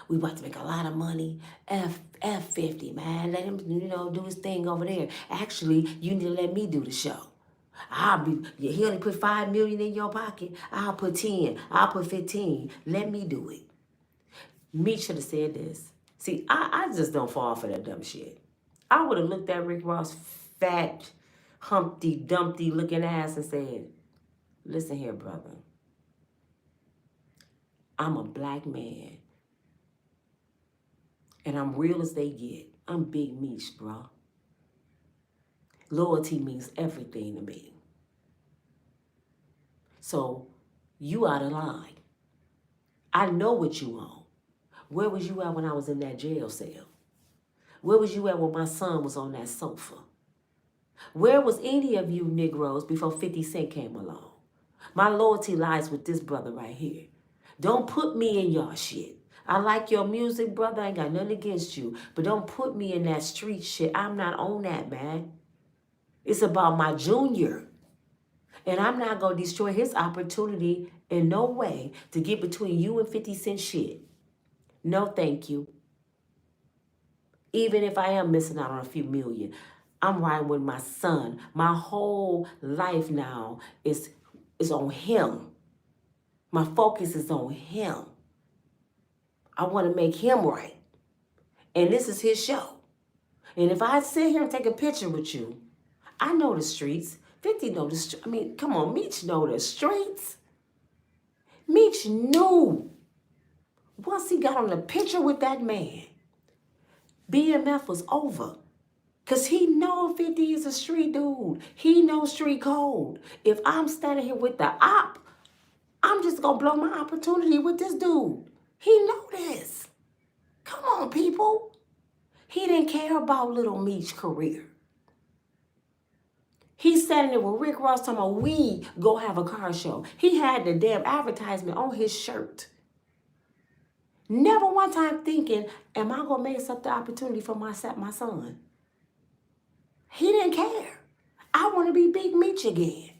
We about to make a lot of money. F50, man. Let him, you know, do his thing over there. Actually, you need to let me do the show. He only put $5 million in your pocket. I'll put 10. I'll put 15. Let me do it. Meech should have said this. See, I just don't fall for that dumb shit. I would have looked at Rick Ross' fat, Humpty Dumpty looking ass and said, listen here, brother. I'm a black man. And I'm real as they get. I'm Big Meech, bro. Loyalty means everything to me. So, you out of line. I know what you own. Where was you at when I was in that jail cell? Where was you at when my son was on that sofa? Where was any of you Negroes before 50 Cent came along? My loyalty lies with this brother right here. Don't put me in y'all shit. I like your music, brother. I ain't got nothing against you. But don't put me in that street shit. I'm not on that, man. It's about my junior. And I'm not going to destroy his opportunity in no way to get between you and 50 Cent shit. No, thank you. Even if I am missing out on a few million, I'm riding with my son. My whole life now is on him. My focus is on him. I want to make him right. And this is his show. And if I sit here and take a picture with you, I know the streets. 50 know the streets. I mean, come on, Meech know the streets. Meech knew. Once he got on the picture with that man, BMF was over. Because he know 50 is a street dude. He knows street code. If I'm standing here with the op, I'm just going to blow my opportunity with this dude. He know this. Come on, people. He didn't care about little Meech's career. He's standing there with Rick Ross talking about we go have a car show. He had the damn advertisement on his shirt. Never one time thinking, am I going to mess up the opportunity for my son? He didn't care. I want to be Big Meech again.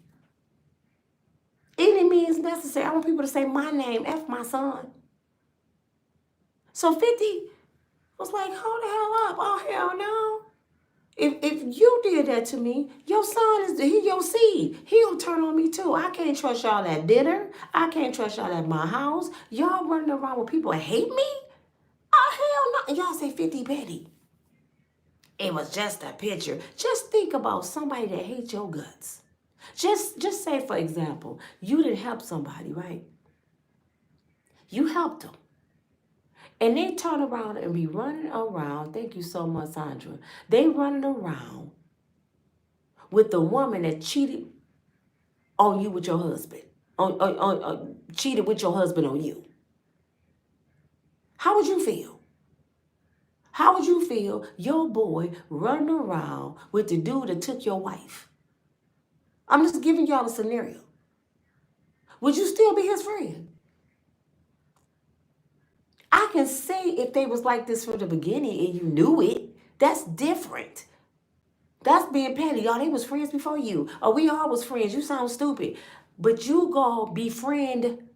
Any means necessary. I want people to say my name, F my son. So 50 was like, hold the hell up. Oh, hell no. If you did that to me, your son he your seed. He'll turn on me too. I can't trust y'all at dinner. I can't trust y'all at my house. Y'all running around with people that hate me? Oh, hell no. And y'all say 50 petty. It was just a picture. Just think about somebody that hates your guts. Just say, for example, you didn't help somebody, right? You helped them. And they turn around and be running around. Thank you so much, Sandra. They running around with the woman that cheated on you with your husband. Cheated with your husband on you. How would you feel? How would you feel your boy running around with the dude that took your wife? I'm just giving y'all a scenario. Would you still be his friend? I can say if they was like this from the beginning and you knew it, that's different. That's being petty. Y'all, they was friends before you. Or we all was friends. You sound stupid. But you go befriend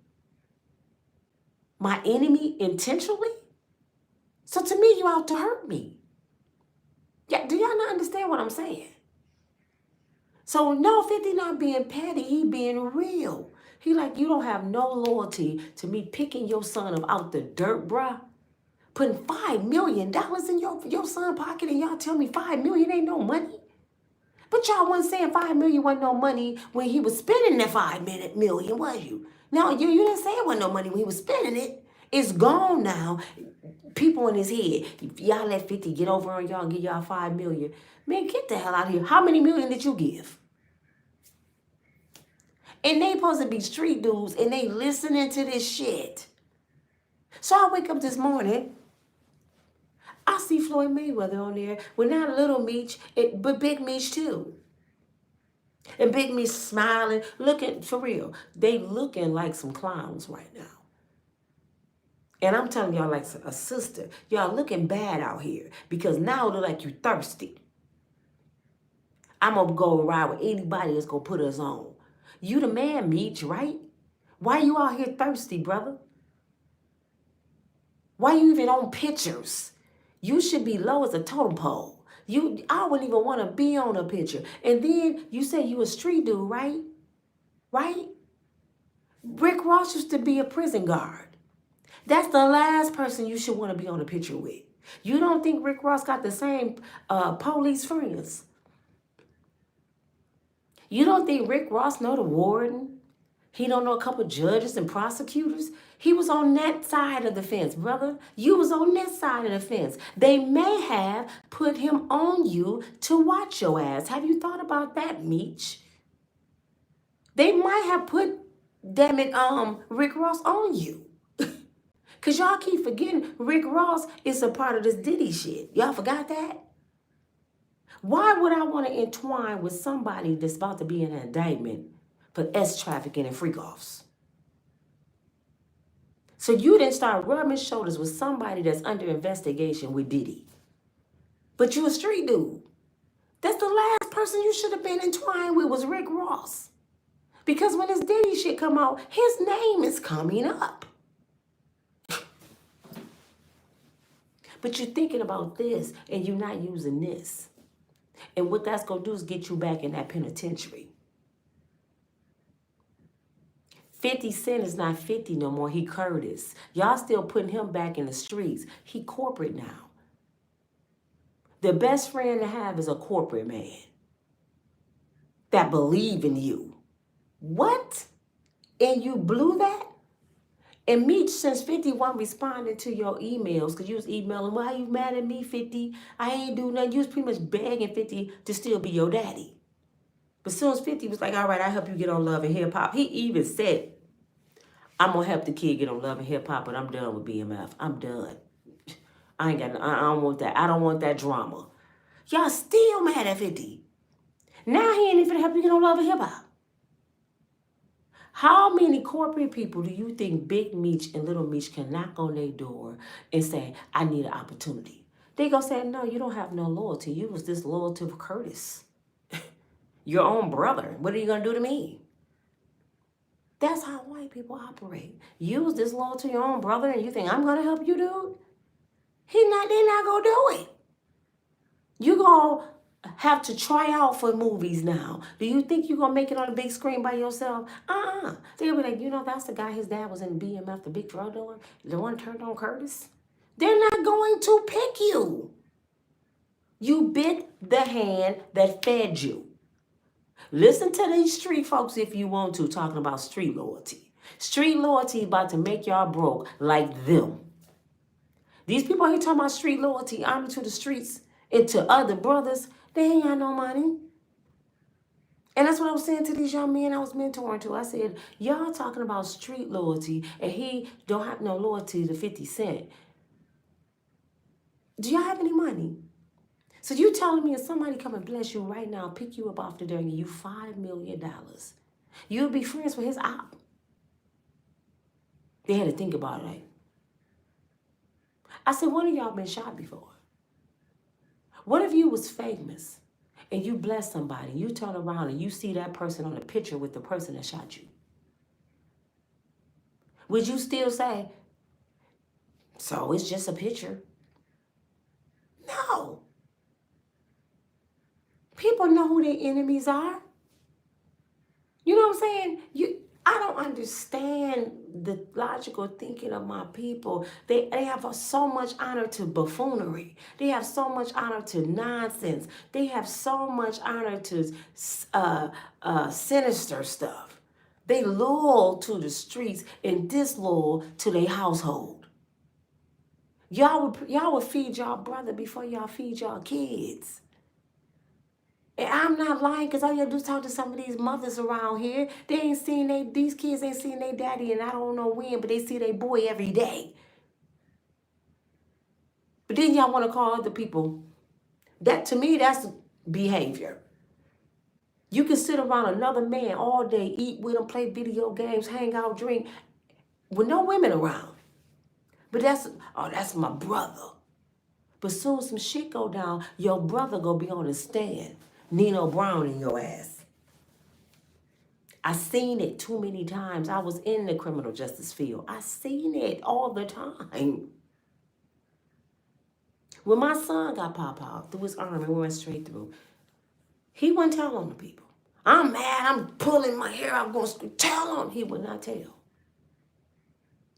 my enemy intentionally? So to me, you out to hurt me. Yeah, do y'all not understand what I'm saying? So no, 50 not being petty, he being real. He like, you don't have no loyalty to me picking your son up out the dirt, bruh. Putting $5 million in your son pocket and y'all tell me $5 million ain't no money? But y'all wasn't saying $5 million wasn't no money when he was spending that $5 million, was you? No, you didn't say it wasn't no money when he was spending it. It's gone now. People in his head, if y'all let 50 get over on y'all and give y'all $5 million, man, get the hell out of here. How many million did you give? And they supposed to be street dudes and they listening to this shit. So I wake up this morning, I see Floyd Mayweather on there with not Little Meech, but Big Meech too. And Big Meech smiling, looking, for real, they looking like some clowns right now. And I'm telling y'all like a sister, y'all looking bad out here because now it look like you thirsty. I'm going to go ride with anybody that's going to put us on. You the man, Meech, right? Why you out here thirsty, brother? Why you even on pictures? You should be low as a totem pole. I wouldn't even want to be on a picture. And then you say you a street dude, right? Right? Rick Ross used to be a prison guard. That's the last person you should want to be on a picture with. You don't think Rick Ross got the same police friends? You don't think Rick Ross know the warden? He don't know a couple judges and prosecutors? He was on that side of the fence, brother. You was on this side of the fence. They may have put him on you to watch your ass. Have you thought about that, Meech? They might have put, damn it, Rick Ross on you. Because y'all keep forgetting Rick Ross is a part of this Diddy shit. Y'all forgot that? Why would I want to entwine with somebody that's about to be in an indictment for trafficking and freak-offs? So you didn't start rubbing shoulders with somebody that's under investigation with Diddy. But you a street dude. That's the last person you should have been entwined with was Rick Ross. Because when this Diddy shit come out, his name is coming up. But you're thinking about this and you're not using this. And what that's going to do is get you back in that penitentiary. 50 Cent is not 50 no more. He Curtis. Y'all still putting him back in the streets. He corporate now. The best friend to have is a corporate man that believe in you. What? And you blew that? And Meech, since 51 responded to your emails, because you was emailing, why you mad at me, 50? I ain't do nothing. You was pretty much begging 50 to still be your daddy. But soon as 50 was like, all right, I help you get on Love and Hip Hop. He even said, I'm going to help the kid get on Love and Hip Hop, but I'm done with BMF. I'm done. I don't want that. I don't want that drama. Y'all still mad at 50. Now he ain't even help you get on Love and Hip Hop. How many corporate people do you think Big Meech and Little Meech can knock on their door and say, I need an opportunity? They gonna say, no, you don't have no loyalty. You was disloyal to Curtis. Your own brother. What are you gonna do to me? That's how white people operate. You was disloyal to your own brother and you think I'm gonna help you, dude? They're not gonna do it. You gonna have to try out for movies now. Do you think you're going to make it on the big screen by yourself? They'll be like, that's the guy, his dad was in BMF, the big drug dealer, the one turned on Curtis. They're not going to pick you. You bit the hand that fed you. Listen to these street folks if you want to, talking about street loyalty. Street loyalty about to make y'all broke like them. These people here talking about street loyalty, honor to the streets and to other brothers, they ain't got no money. And that's what I was saying to these young men I was mentoring to. I said, y'all talking about street loyalty and he don't have no loyalty to 50 Cent. Do y'all have any money? So you telling me if somebody come and bless you right now, pick you up off the dirt and give you $5 million, you'll be friends with his op? They had to think about it. Like, I said, one of y'all been shot before? What if you was famous and you bless somebody, you turn around and you see that person on the picture with the person that shot you? Would you still say, so it's just a picture? No. People know who their enemies are. You know what I'm saying? I don't understand the logical thinking of my people. They have so much honor to buffoonery. They have so much honor to nonsense. They have so much honor to sinister stuff. They loyal to the streets and disloyal to their household. Y'all would feed y'all brother before y'all feed y'all kids. And I'm not lying, because all you have to do is talk to some of these mothers around here. These kids ain't seen their daddy and I don't know when, but they see their boy every day. But then y'all want to call other people. That, to me, that's behavior. You can sit around another man all day, eat with him, play video games, hang out, drink, with no women around. But that's my brother. But soon as some shit go down, your brother gonna be on the stand. Nino Brown in your ass. I seen it too many times. I was in the criminal justice field. I seen it all the time. When my son got pop through his arm and went straight through, he wouldn't tell on the people. I'm mad, I'm pulling my hair out, going to tell on. He would not tell.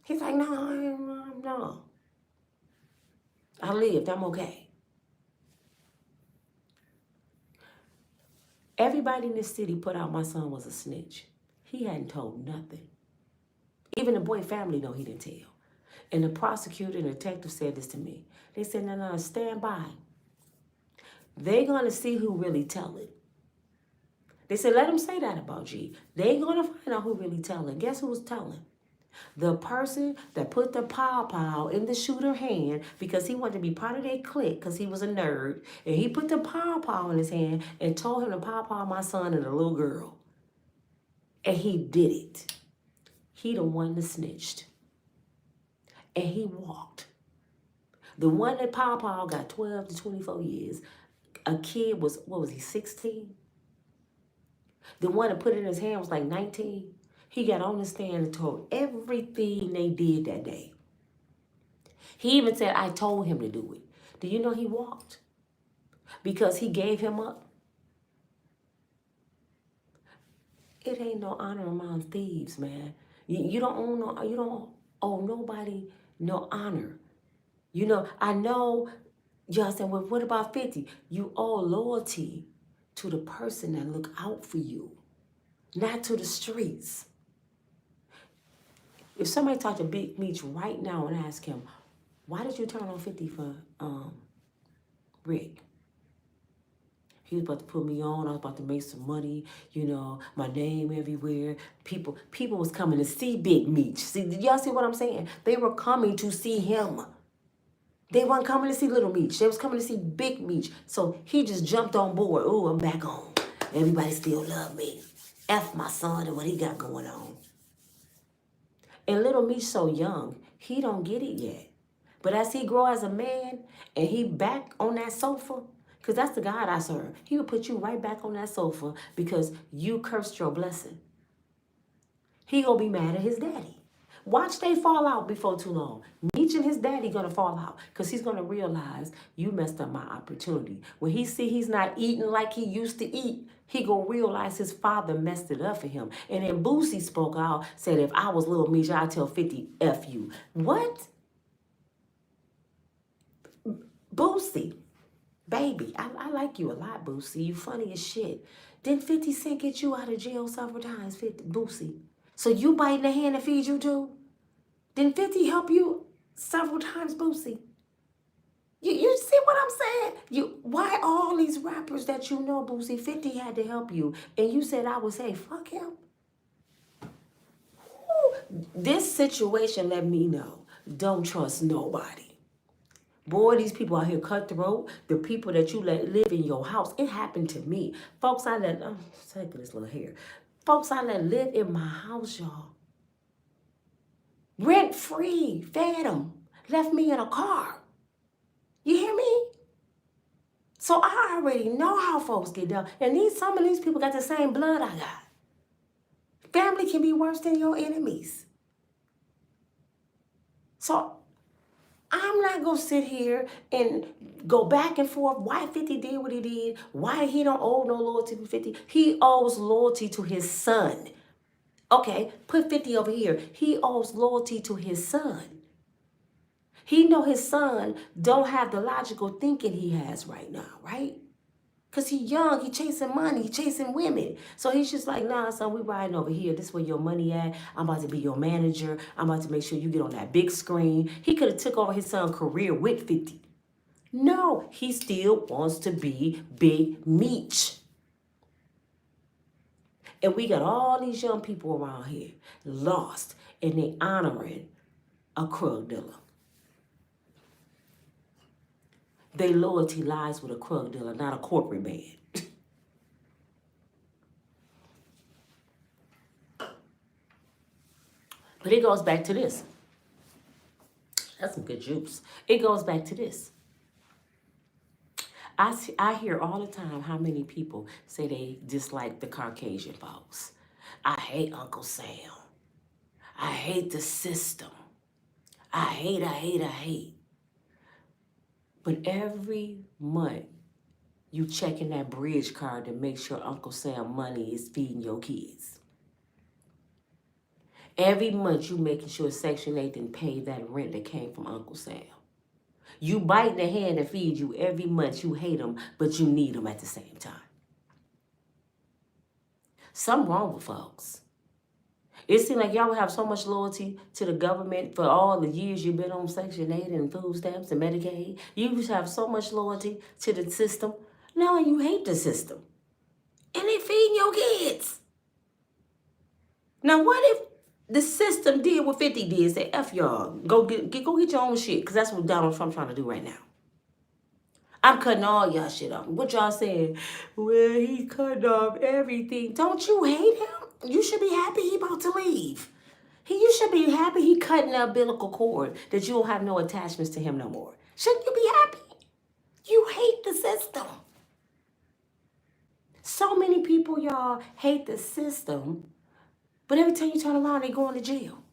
He's like, no. I lived, I'm okay. Everybody in this city put out my son was a snitch. He hadn't told nothing. Even the boy family know he didn't tell. And the prosecutor and the detective said this to me. They said, no, stand by. They're going to see who really tell it. They said, let them say that about G. They're going to find out who really telling. Guess who was telling? The person that put the pow in the shooter hand because he wanted to be part of their clique because he was a nerd. And he put the pow in his hand and told him to pow my son and a little girl. And he did it. He the one that snitched. And he walked. The one that pow got 12 to 24 years. A kid was, 16? The one that put it in his hand was like 19. He got on the stand and told everything they did that day. He even said, I told him to do it. Do you know he walked? Because he gave him up. It ain't no honor among thieves, man. You don't owe nobody no honor. You know, I know y'all said, well, what about 50? You owe loyalty to the person that look out for you, not to the streets. If somebody talked to Big Meech right now and ask him, why did you turn on 50 for Rick? He was about to put me on. I was about to make some money. You know, my name everywhere. People was coming to see Big Meech. See, did y'all see what I'm saying? They were coming to see him. They weren't coming to see Little Meech. They was coming to see Big Meech. So he just jumped on board. Oh, I'm back on. Everybody still love me. F my son and what he got going on. And Little Meech so young, he don't get it yet. But as he grow as a man and he back on that sofa, because that's the God I serve, he will put you right back on that sofa because you cursed your blessing. He gonna be mad at his daddy. Watch they fall out before too long. Meech and his daddy gonna fall out because he's gonna realize you messed up my opportunity. When he see he's not eating like he used to eat, he gonna realize his father messed it up for him. And then Boosie spoke out, said, if I was Little Meech, I'd tell 50, F you. What? Boosie, baby, I like you a lot, Boosie. You funny as shit. Didn't 50 Cent get you out of jail several times, Boosie? So you biting the hand that feeds you too? Didn't 50 help you several times, Boosie? You see what I'm saying? Why all these rappers that you know, Boosie, 50 had to help you, and you said I would say, fuck him? Woo. This situation let me know, don't trust nobody. Boy, these people out here cutthroat. The people that you let live in your house. It happened to me. Folks I let, take this little hair. Folks I let live in my house, y'all. Rent free, fed them, left me in a car. You hear me? So I already know how folks get down. And some of these people got the same blood I got. Family can be worse than your enemies. So I'm not going to sit here and go back and forth why 50 did what he did, why he don't owe no loyalty to 50. He owes loyalty to his son. Okay, put 50 over here. He owes loyalty to his son. He know his son don't have the logical thinking he has right now, right? Because he young, he chasing money, he chasing women. So he's just like, nah, son, we riding over here. This is where your money at. I'm about to be your manager. I'm about to make sure you get on that big screen. He could have took over his son's career with 50. No, he still wants to be Big Meech. And we got all these young people around here lost, and they honoring a drug dealer. Their loyalty lies with a drug dealer, not a corporate man. But it goes back to this. That's some good juice. It goes back to this. I hear all the time how many people say they dislike the Caucasian folks. I hate Uncle Sam. I hate the system. I hate. But every month, you checking that bridge card to make sure Uncle Sam money is feeding your kids. Every month, you making sure Section 8 didn't pay that rent that came from Uncle Sam. You bite the hand that feeds you every month. You hate them, but you need them at the same time. Something wrong with folks. It seems like y'all would have so much loyalty to the government for all the years you've been on Section 8 and food stamps and Medicaid. You used to have so much loyalty to the system. Now you hate the system. And they feeding your kids. Now what if the system did what 50 did? Say, F y'all, go get your own shit. Because that's what Donald Trump's trying to do right now. I'm cutting all y'all shit off. What y'all saying? Well, he cut off everything. Don't you hate him? You should be happy he about to leave. You should be happy he cutting the umbilical cord, that you don't have no attachments to him no more. Shouldn't you be happy? You hate the system. So many people, y'all, hate the system, but every time you turn around, they going to jail.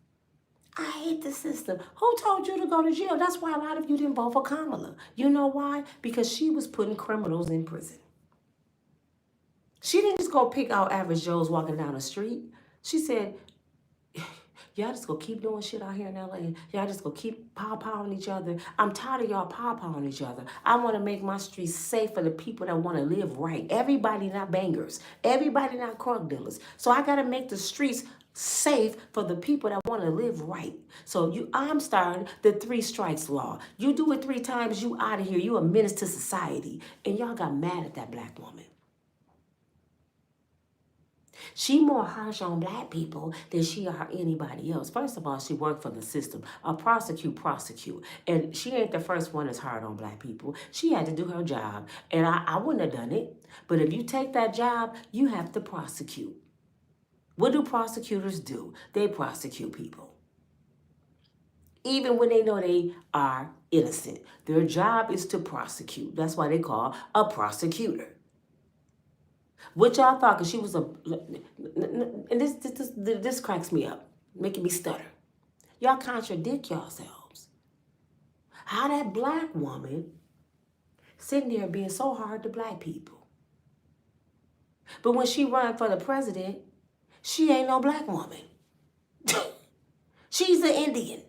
I hate the system. Who told you to go to jail? That's why a lot of you didn't vote for Kamala. You know why? Because she was putting criminals in prison. She didn't just go pick out average Joes walking down the street. She said, y'all just gonna keep doing shit out here in LA. Y'all just gonna keep pow-powing each other. I'm tired of y'all pow-powing each other. I wanna make my streets safe for the people that wanna live right. Everybody not bangers. Everybody not drug dealers. So I gotta make the streets safe for the people that wanna live right. So I'm starting the 3 strikes law. You do it 3 times, you out of here. You a menace to society. And y'all got mad at that black woman. She more harsh on black people than she are anybody else. First of all, she worked for the system. A prosecute. And she ain't the first one that's hard on black people. She had to do her job. And I wouldn't have done it. But if you take that job, you have to prosecute. What do prosecutors do? They prosecute people. Even when they know they are innocent. Their job is to prosecute. That's why they call a prosecutor. What y'all thought, because she was and this cracks me up, making me stutter. Y'all contradict yourselves. How that black woman sitting there being so hard to black people. But when she run for the president, she ain't no black woman. She's an Indian.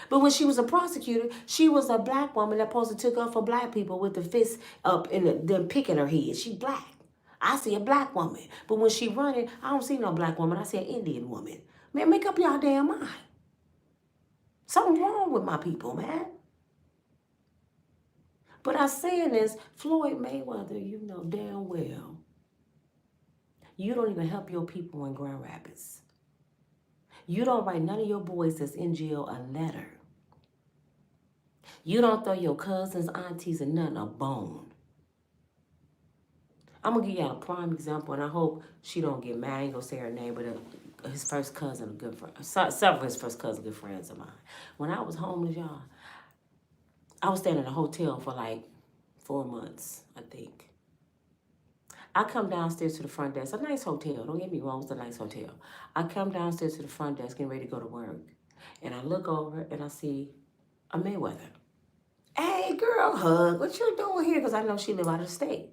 But when she was a prosecutor, she was a black woman that supposed to took up for black people with the fist up and them picking her head. She black. I see a black woman. But when she running, I don't see no black woman. I see an Indian woman. Man, make up y'all damn mind. Something wrong with my people, man. But I'm saying this, Floyd Mayweather, you know damn well, you don't even help your people in Grand Rapids. You don't write none of your boys that's in jail a letter. You don't throw your cousins, aunties, and nothing a bone. I'm going to give you a prime example, and I hope she don't get mad. I ain't going to say her name, but his first cousin, a good friend. Several of his first cousins, good friends of mine. When I was homeless, y'all, I was staying in a hotel for like 4 months, I think. I come downstairs to the front desk. A nice hotel. Don't get me wrong, it's a nice hotel. I come downstairs to the front desk getting ready to go to work. And I look over and I see a Mayweather. Hey, girl, hug. What you doing here? Because I know she live out of the state.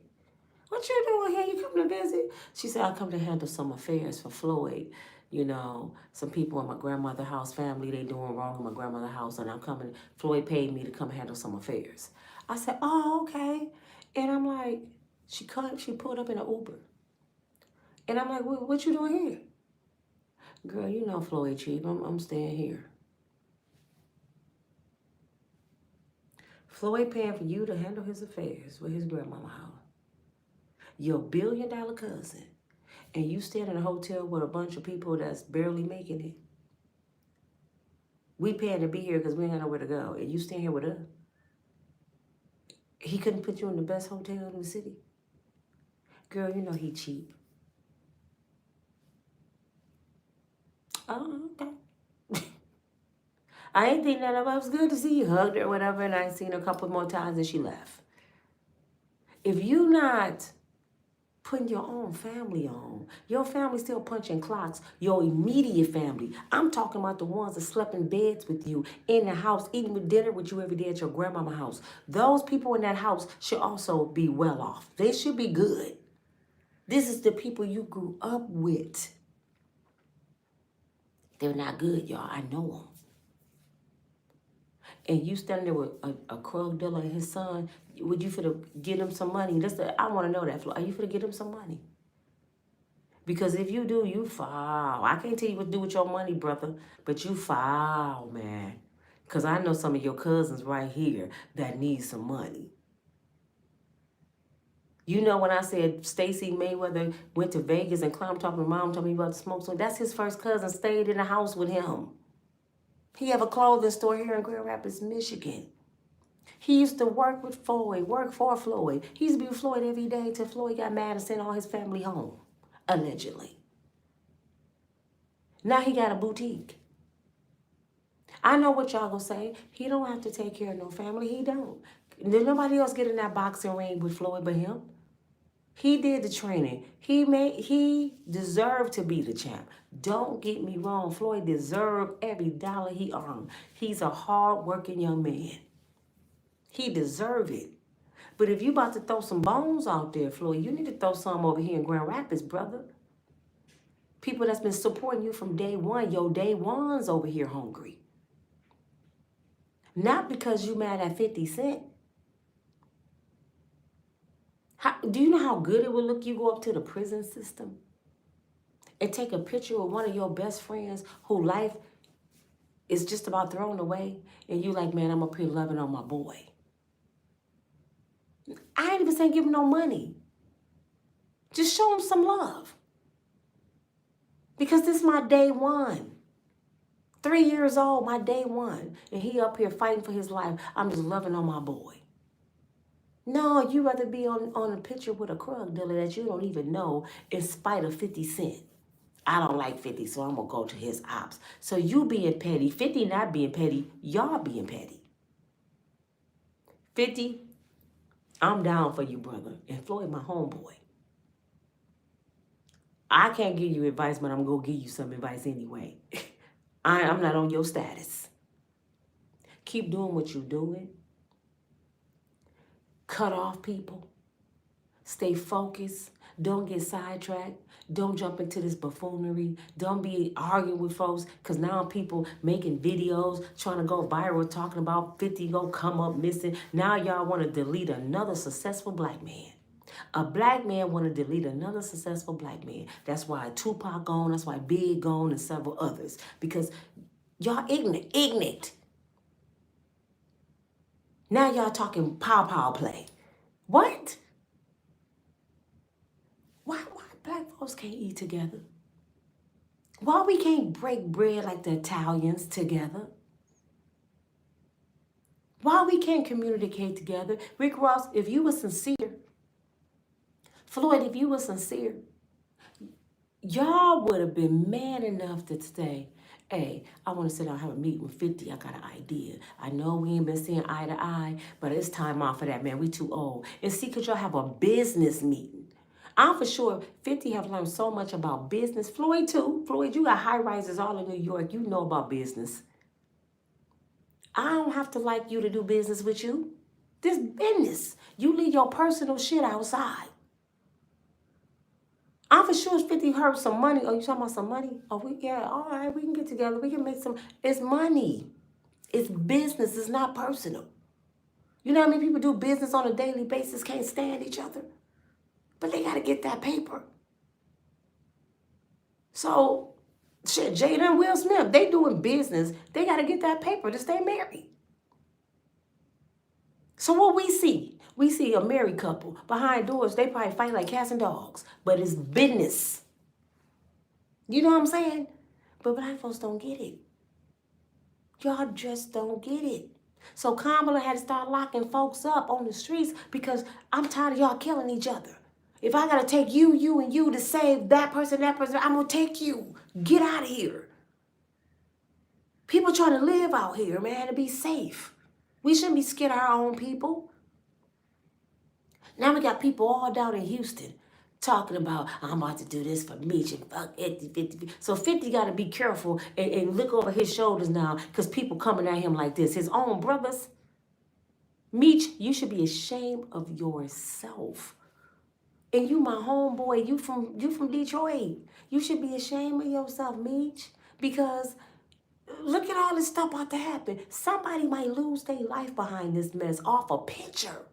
What you doing here? You come to visit? She said, I come to handle some affairs for Floyd. You know, some people in my grandmother's house, family, they doing wrong in my grandmother's house, and I'm coming. Floyd paid me to come handle some affairs. I said, oh, okay. And I'm like, she pulled up in an Uber. And I'm like, what you doing here? Girl, you know Floyd cheap. I'm staying here. Floyd paying for you to handle his affairs with his grandmama house. Your $1 billion cousin. And you staying in a hotel with a bunch of people that's barely making it. We paying to be here because we ain't got nowhere to go. And you staying here with us. He couldn't put you in the best hotel in the city. Girl, you know he cheap. Oh, okay. I ain't think that it was good to see you. Hugged her or whatever, and I ain't seen her a couple more times and she left. If you not putting your own family on, your family still punching clocks, your immediate family. I'm talking about the ones that slept in beds with you, in the house, eating with dinner with you every day at your grandmama's house. Those people in that house should also be well off. They should be good. This is the people you grew up with. They're not good, y'all. I know them. And you standing there with a Krug dealer and his son, would you finna get him some money? I want to know that. Are you finna get him some money? Because if you do, you foul. I can't tell you what to do with your money, brother, but you foul, man. Because I know some of your cousins right here that need some money. You know when I said Stacey Mayweather went to Vegas and climbed top of mom told me about the smoke, so that's his first cousin, stayed in the house with him. He have a clothing store here in Grand Rapids, Michigan. He used to work with Floyd, work for Floyd. He used to be with Floyd every day till Floyd got mad and sent all his family home, allegedly. Now he got a boutique. I know what y'all gonna say. He don't have to take care of no family. He don't. Did nobody else get in that boxing ring with Floyd but him? He did the training. He deserved to be the champ. Don't get me wrong. Floyd deserved every dollar he earned. He's a hard-working young man. He deserved it. But if you about to throw some bones out there, Floyd, you need to throw some over here in Grand Rapids, brother. People that's been supporting you from day one. Your day one's over here hungry. Not because you mad at 50 Cent. Do you know how good it would look you go up to the prison system and take a picture of one of your best friends whose life is just about thrown away, and you like, man, I'm up here loving on my boy. I ain't even saying give him no money. Just show him some love. Because this is my day one. 3 years old, my day one. And he up here fighting for his life. I'm just loving on my boy. No, you rather be on a picture with a Krug dealer that you don't even know in spite of 50 Cent. I don't like 50, so I'm going to go to his ops. So you being petty, 50 not being petty, y'all being petty. 50, I'm down for you, brother. And Floyd, my homeboy. I can't give you advice, but I'm going to give you some advice anyway. I'm not on your status. Keep doing what you're doing. Cut off people. Stay focused. Don't get sidetracked. Don't jump into this buffoonery. Don't be arguing with folks, because now people making videos trying to go viral talking about 50 gonna come up missing. Now y'all want to delete another successful black man. A black man want to delete another successful black man. That's why Tupac gone. That's why Big gone and several others. Because y'all ignorant. Now y'all talking pow play. What? Why black folks can't eat together? Why we can't break bread like the Italians together? Why we can't communicate together? Rick Ross, if you were sincere, Floyd, if you were sincere, y'all would have been man enough to say, hey, I want to sit down and have a meeting with 50. I got an idea. I know we ain't been seeing eye to eye, but it's time out for that, man. We too old. And see, could y'all have a business meeting? I'm for sure 50 have learned so much about business. Floyd too. Floyd, you got high rises all in New York. You know about business. I don't have to like you to do business with you. This business. You leave your personal shit outside. I'm for sure 50 heard some money. Oh, you talking about some money? Oh, yeah, all right, we can get together. We can make some. It's money. It's business. It's not personal. You know how many people do business on a daily basis, can't stand each other? But they got to get that paper. So, shit, Jada and Will Smith, they doing business. They got to get that paper to stay married. So what we see a married couple behind doors. They probably fight like cats and dogs, but it's business. You know what I'm saying? But black folks don't get it. Y'all just don't get it. So Kamala had to start locking folks up on the streets because I'm tired of y'all killing each other. If I gotta take you, and you to save that person, I'm gonna take you. Get out of here. People trying to live out here, man, to be safe. We shouldn't be scared of our own people. Now we got people all down in Houston talking about, I'm about to do this for Meech and fuck 50. So 50 got to be careful and look over his shoulders now because people coming at him like this. His own brothers. Meech, you should be ashamed of yourself. And you my homeboy, you from Detroit. You should be ashamed of yourself, Meech, because look at all this stuff about to happen. Somebody might lose their life behind this mess off a picture.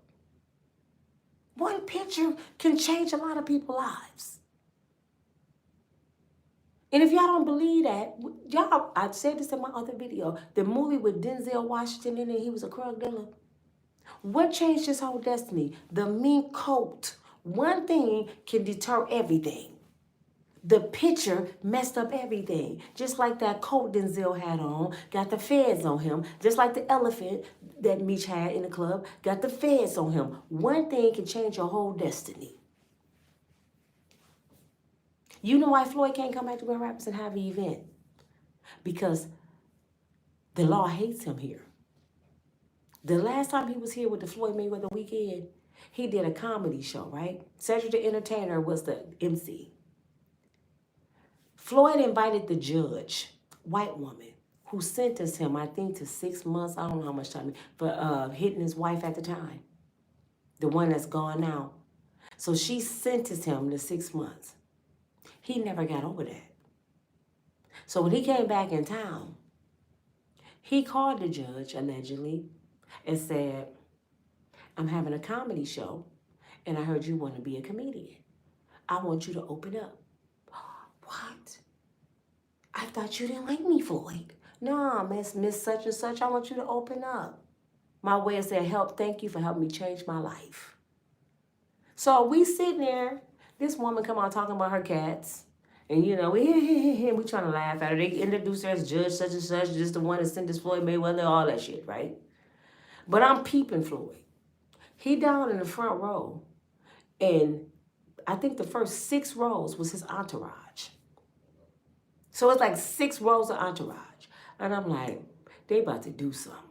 One picture can change a lot of people's lives. And if y'all don't believe that, y'all, I said this in my other video, the movie with Denzel Washington in it, he was a drug dealer. What changed his whole destiny? The mink coat. One thing can deter everything. The picture messed up everything. Just like that coat Denzel had on, got the feds on him. Just like the elephant that Meech had in the club, got the feds on him. One thing can change your whole destiny. You know why Floyd can't come back to Grand Rapids and have an event? Because the law hates him here. The last time he was here with the Floyd Mayweather weekend, he did a comedy show, right? Cedric the Entertainer was the MC. Floyd invited the judge, white woman, who sentenced him, I think, to 6 months, I don't know how much time, for hitting his wife at the time, the one that's gone now. So she sentenced him to 6 months. He never got over that. So when he came back in town, he called the judge, allegedly, and said, I'm having a comedy show, and I heard you want to be a comedian. I want you to open up. What? I thought you didn't like me, Floyd. No, Miss such and such, I want you to open up. My way of saying, thank you for helping me change my life. So we sitting there, this woman come out talking about her cats. And you know, we trying to laugh at her. They introduced her as judge such and such, just the one that sentenced Floyd Mayweather, all that shit, right? But I'm peeping Floyd. He down in the front row. And I think the first 6 rows was his entourage. So it's like 6 rows of entourage. And I'm like, they about to do something.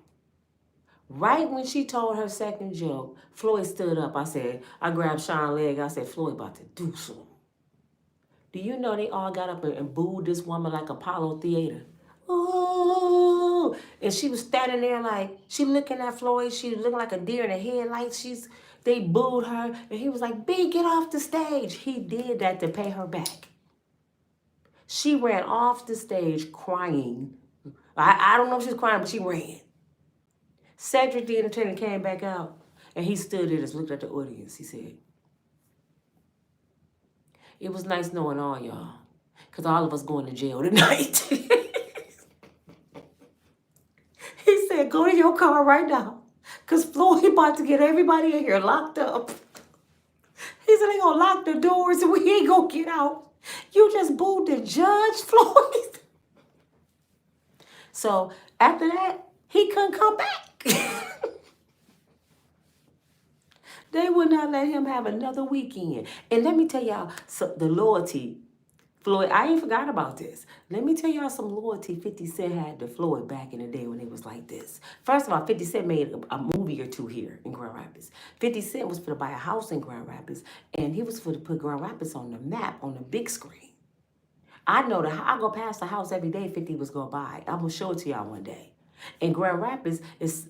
Right when she told her second joke, Floyd stood up. I grabbed Sean's leg. I said, Floyd about to do something. Do you know they all got up and booed this woman like Apollo Theater? Oh, and she was standing there like, she looking at Floyd. She was looking like a deer in the headlights. They booed her. And he was like, B, get off the stage. He did that to pay her back. She ran off the stage crying. I don't know if she was crying, but she ran. Cedric the Entertainer came back out, and he stood there and just looked at the audience. He said, it was nice knowing all y'all, because all of us going to jail tonight. He said, go to your car right now, because Floyd about to get everybody in here locked up. He said, they going to lock the doors, and we ain't going to get out. You just booed the judge, Floyd. So after that, he couldn't come back. They would not let him have another weekend. And let me tell y'all, so the loyalty, Floyd, I ain't forgot about this. Let me tell y'all some loyalty 50 Cent had to Floyd back in the day when it was like this. First of all, 50 Cent made a movie or two here in Grand Rapids. 50 Cent was for to buy a house in Grand Rapids, and he was for to put Grand Rapids on the map, on the big screen. I know that I go past the house every day 50 was going to buy. I'm going to show it to y'all one day. In Grand Rapids,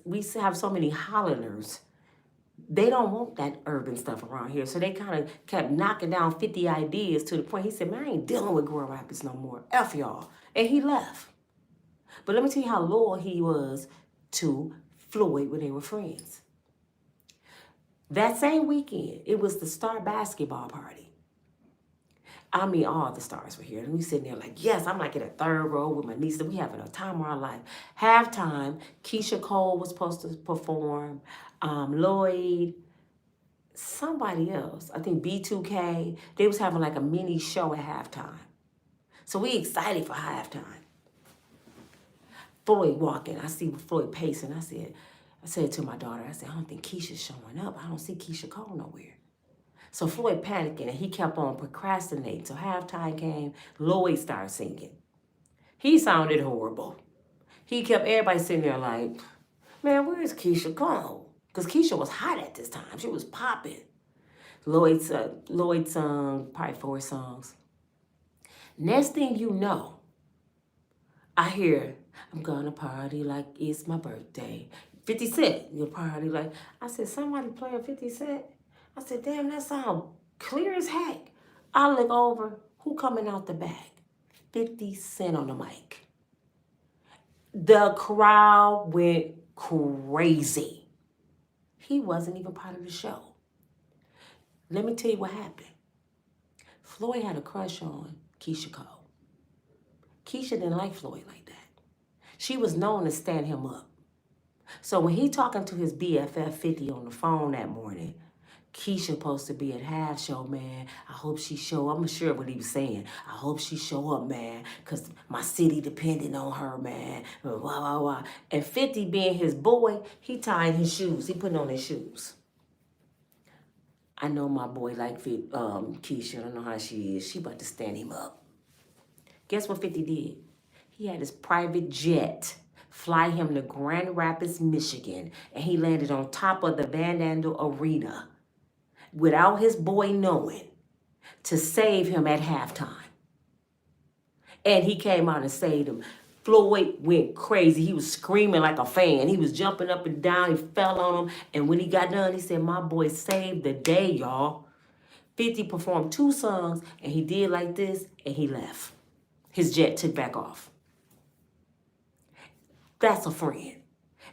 we have so many Hollanders. They don't want that urban stuff around here. So they kind of kept knocking down 50 ideas to the point he said, man, I ain't dealing with Grand Rapids no more. F y'all. And he left. But let me tell you how loyal he was to Floyd when they were friends. That same weekend, it was the Star basketball party. I mean, all the stars were here. And we sitting there like, yes, I'm like in a third row with my niece. We having a time of our life. Halftime, Keisha Cole was supposed to perform. Lloyd, somebody else, I think B2K, they was having like a mini show at halftime. So we excited for halftime. Floyd walking, I see Floyd pacing. I said to my daughter, I said, I don't think Keisha's showing up. I don't see Keisha Cole nowhere. So Floyd panicking and he kept on procrastinating. So halftime came, Lloyd started singing. He sounded horrible. He kept everybody sitting there like, man, where's Keisha Cole? Because Keisha was hot at this time. She was popping. Lloyd sung probably 4 songs. Next thing you know, I hear, I'm gonna party like it's my birthday. 50 Cent, you'll party like, I said, somebody playing 50 Cent? I said, damn, that sound clear as heck. I look over, who coming out the back? 50 Cent on the mic. The crowd went crazy. He wasn't even part of the show. Let me tell you what happened. Floyd had a crush on Keisha Cole. Keisha didn't like Floyd like that. She was known to stand him up. So when he talking to his BFF 50 on the phone that morning, Keisha supposed to be at half show, man. I hope she show up. I'm sure what he was saying. I hope she show up, man, because my city depending on her, man. Blah, blah, blah. And 50 being his boy, he tying his shoes. He putting on his shoes. I know my boy like Keisha. I don't know how she is. She about to stand him up. Guess what 50 did? He had his private jet fly him to Grand Rapids, Michigan, and he landed on top of the Van Andel Arena without his boy knowing to save him at halftime. And he came out and saved him. Floyd went crazy. He was screaming like a fan. He was jumping up and down. He fell on him. And when he got done, he said, my boy saved the day, y'all. 50 performed 2 songs, and he did like this, and he left. His jet took back off. That's a friend.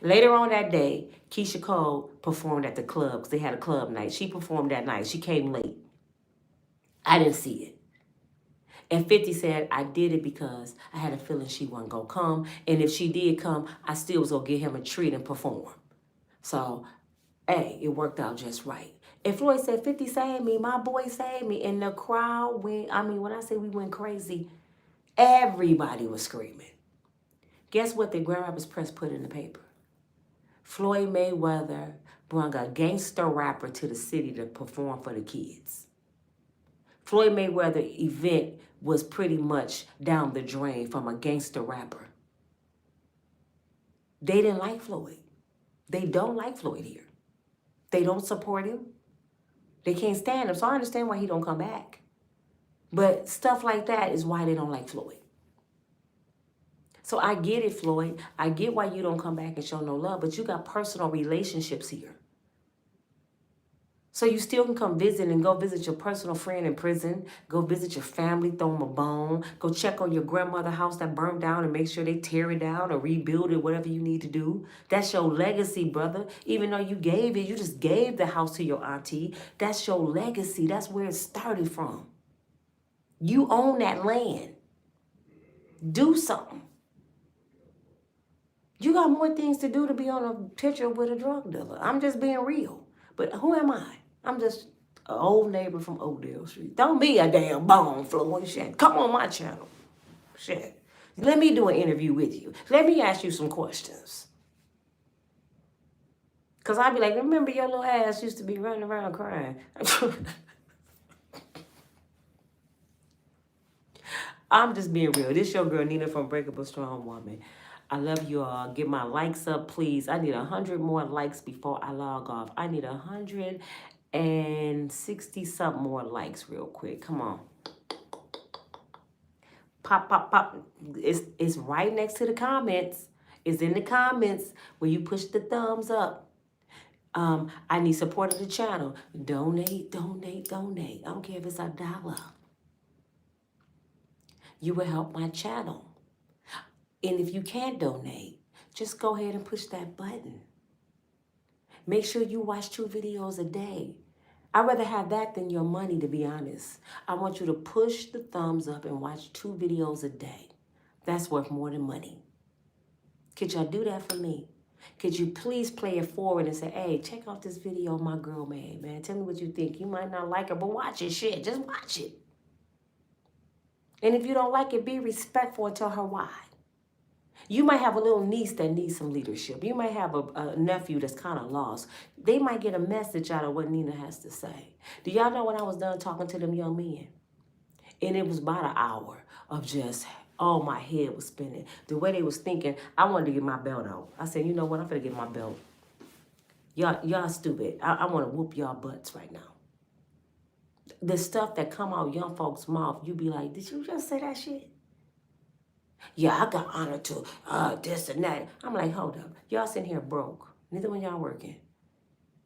Later on that day, Keisha Cole performed at the club because they had a club night. She performed that night. She came late. I didn't see it. And 50 said, I did it because I had a feeling she wasn't going to come. And if she did come, I still was going to give him a treat and perform. So, hey, it worked out just right. And Floyd said, 50 saved me. My boy saved me. And the crowd went, when I say we went crazy, everybody was screaming. Guess what the Grand Rapids Press put in the paper? Floyd Mayweather brought a gangster rapper to the city to perform for the kids. Floyd Mayweather event was pretty much down the drain from a gangster rapper. They didn't like Floyd. They don't like Floyd here. They don't support him. They can't stand him. So I understand why he don't come back. But stuff like that is why they don't like Floyd. So I get it, Floyd. I get why you don't come back and show no love, but you got personal relationships here. So you still can come visit and go visit your personal friend in prison, go visit your family, throw them a bone, go check on your grandmother's house that burned down and make sure they tear it down or rebuild it, whatever you need to do. That's your legacy, brother. Even though you gave it, you just gave the house to your auntie. That's your legacy. That's where it started from. You own that land. Do something. You got more things to do to be on a picture with a drug dealer. I'm just being real. But who am I? I'm just an old neighbor from Oakdale Street. Don't be a damn bone, Floyd. Shit. Come on my channel. Shit. Let me do an interview with you. Let me ask you some questions. Because I'd be like, remember your little ass used to be running around crying. I'm just being real. This your girl, Nina from Unbreakable Strong Woman. I love you all. Get my likes up, please. I need 100 more likes before I log off. I need 160 something more likes real quick. Come on. Pop, pop, pop. It's right next to the comments. It's in the comments where you push the thumbs up. I need support of the channel. Donate, donate, donate. I don't care if it's $1. You will help my channel. And if you can't donate, just go ahead and push that button. Make sure you watch 2 videos a day. I'd rather have that than your money, to be honest. I want you to push the thumbs up and watch 2 videos a day. That's worth more than money. Could y'all do that for me? Could you please play it forward and say, hey, check out this video my girl made, man. Tell me what you think. You might not like her, but watch it, shit. Just watch it. And if you don't like it, be respectful and tell her why. You might have a little niece that needs some leadership. You might have a nephew that's kind of lost. They might get a message out of what Nina has to say. Do y'all know when I was done talking to them young men? And it was about an hour of just, oh, my head was spinning. The way they was thinking, I wanted to get my belt out. I said, you know what? I'm going to get my belt. Y'all stupid. I want to whoop y'all butts right now. The stuff that come out young folks' mouth, you be like, did you just say that shit? Yeah, I got honor to this and that. I'm like, hold up. Y'all sitting here broke. Neither one y'all working.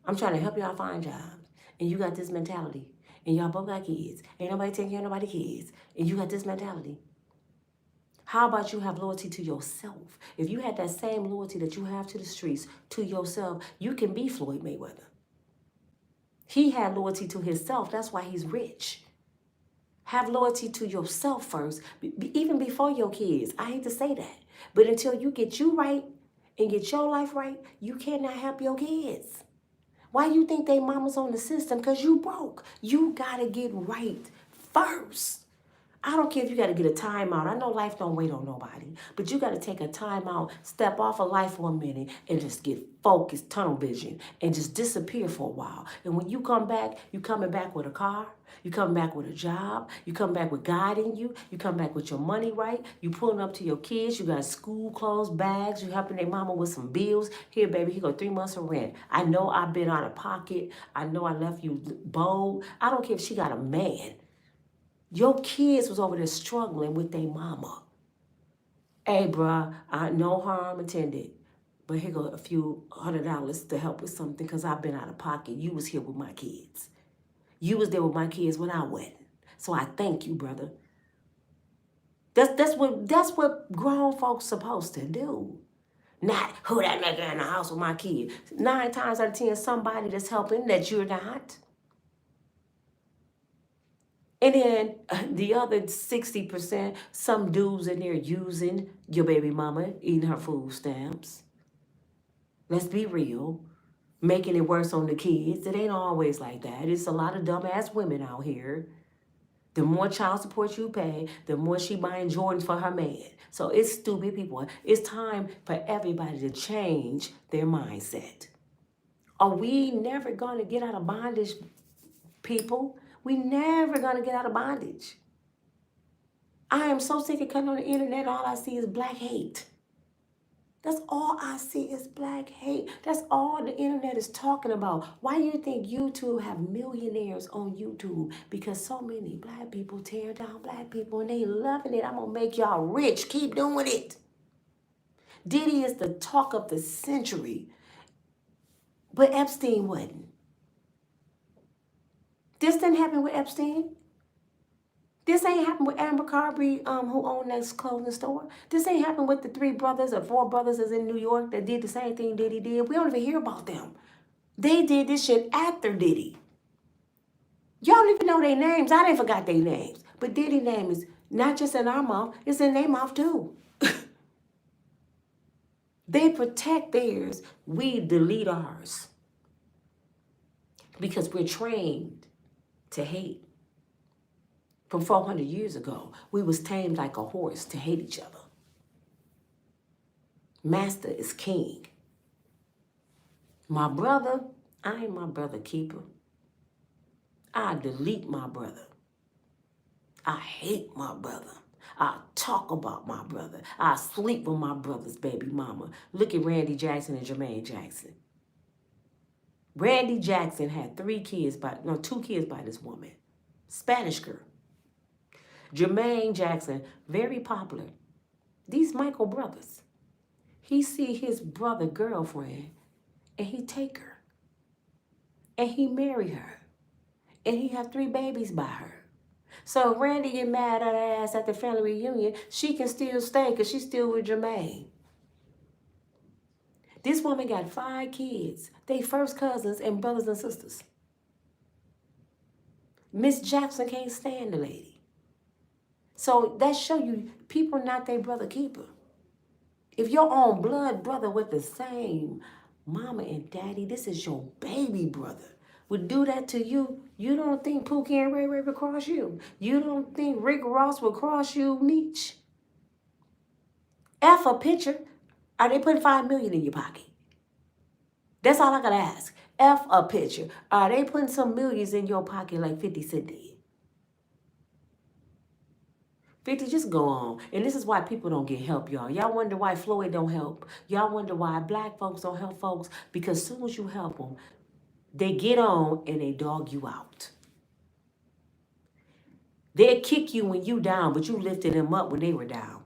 I'm trying to help y'all find jobs. And you got this mentality. And y'all both got kids. Ain't nobody taking care of nobody's kids. And you got this mentality. How about you have loyalty to yourself? If you had that same loyalty that you have to the streets, to yourself, you can be Floyd Mayweather. He had loyalty to himself. That's why he's rich. Have loyalty to yourself first, even before your kids. I hate to say that. But until you get you right and get your life right, you cannot help your kids. Why you think they mama's on the system? Because you broke. You got to get right first. I don't care if you got to get a timeout. I know life don't wait on nobody. But you got to take a timeout, step off of life for a minute, and just get focused, tunnel vision, and just disappear for a while. And when you come back, you coming back with a car. You come back with a job. You come back with God in you. You come back with your money right. You pulling up to your kids. You got school clothes, bags. You helping their mama with some bills. Here, baby, here go 3 months of rent. I know I've been out of pocket. I know I left you bold. I don't care if she got a man. Your kids was over there struggling with their mama. Hey, bruh, no harm intended. But here go a few $100 to help with something because I've been out of pocket. You was here with my kids. You was there with my kids when I went. So I thank you, brother. That's what grown folks supposed to do. Not who that nigga in the house with my kid. 9 times out of 10, somebody that's helping that you're not. And then the other 60%, some dudes in there using your baby mama, eating her food stamps. Let's be real. Making it worse on the kids. It ain't always like that. It's a lot of dumbass women out here. The more child support you pay, the more she buying Jordans for her man. So it's stupid people. It's time for everybody to change their mindset. Are we never going to get out of bondage, people? We never gonna get out of bondage. I am so sick of cutting on the internet. All I see is black hate. That's all I see is black hate. That's all the internet is talking about. Why do you think YouTube have millionaires on YouTube? Because so many black people tear down black people and they loving it. I'm gonna make y'all rich. Keep doing it. Diddy is the talk of the century. But Epstein wasn't. This didn't happen with Epstein. This ain't happened with Amber Carberry, who owned that clothing store. This ain't happened with the 3 brothers or 4 brothers that's in New York that did the same thing Diddy did. We don't even hear about them. They did this shit after Diddy. Y'all don't even know their names. I didn't forgot their names. But Diddy's name is not just in our mouth, it's in their mouth too. They protect theirs. We delete ours. Because we're trained to hate. From 400 years ago, we was tamed like a horse to hate each other. Master is king. My brother, I ain't my brother keeper. I delete my brother. I hate my brother. I talk about my brother. I sleep with my brother's baby mama. Look at Randy Jackson and Jermaine Jackson. Randy Jackson had 2 kids by this woman. Spanish girl. Jermaine Jackson, very popular. These Michael brothers. He see his brother girlfriend and he take her. And he marry her. And he have 3 babies by her. So if Randy get mad at her ass at the family reunion, she can still stay because she's still with Jermaine. This woman got 5 kids. They first cousins and brothers and sisters. Miss Jackson can't stand the lady. So that show you people not their brother keeper. If your own blood brother with the same mama and daddy, this is your baby brother, would do that to you, you don't think Pookie and Ray Ray would cross you? You don't think Rick Ross would cross you, Meech? F a picture. Are they putting $5 million in your pocket? That's all I gotta ask. F a picture. Are they putting some millions in your pocket like 50 Cent did? 50, just go on. And this is why people don't get help, y'all. Y'all wonder why Floyd don't help. Y'all wonder why black folks don't help folks. Because as soon as you help them, they get on and they dog you out. They'll kick you when you down, but you lifted them up when they were down.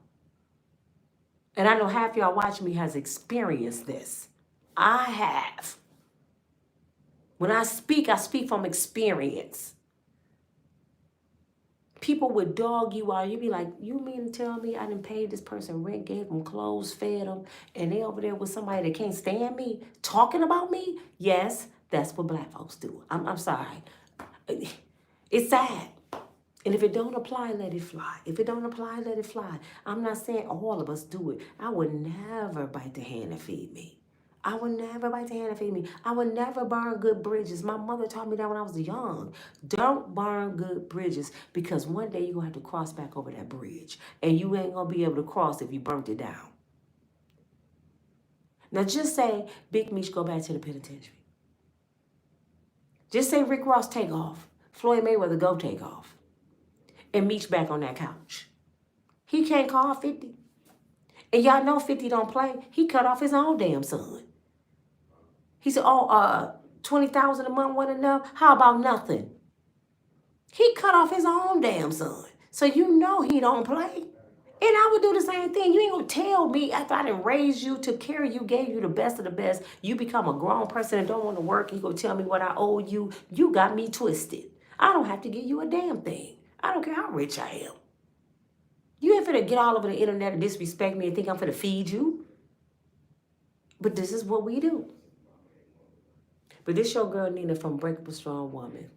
And I know half y'all watching me has experienced this. I have. When I speak from experience. People would dog you out. You'd be like, you mean to tell me I done paid this person rent, gave them clothes, fed them, and they over there with somebody that can't stand me, talking about me? Yes, that's what black folks do. I'm sorry. It's sad. And if it don't apply, let it fly. If it don't apply, let it fly. I'm not saying all of us do it. I would never bite the hand that feed me. I would never bite the hand that feed me. I would never burn good bridges. My mother taught me that when I was young. Don't burn good bridges because one day you're going to have to cross back over that bridge. And you ain't going to be able to cross if you burnt it down. Now just say Big Meech go back to the penitentiary. Just say Rick Ross take off. Floyd Mayweather go take off. And Meech back on that couch. He can't call 50. And y'all know 50 don't play. He cut off his own damn son. He said, $20,000 a month wasn't enough. How about nothing? He cut off his own damn son. So you know he don't play. And I would do the same thing. You ain't gonna tell me after I done raised you, took care of you, gave you the best of the best, you become a grown person and don't want to work, and you gonna tell me what I owe you. You got me twisted. I don't have to give you a damn thing. I don't care how rich I am. You ain't finna get all over the internet and disrespect me and think I'm finna feed you. But this is what we do. But this your girl Nina from Unbreakable Strong Woman.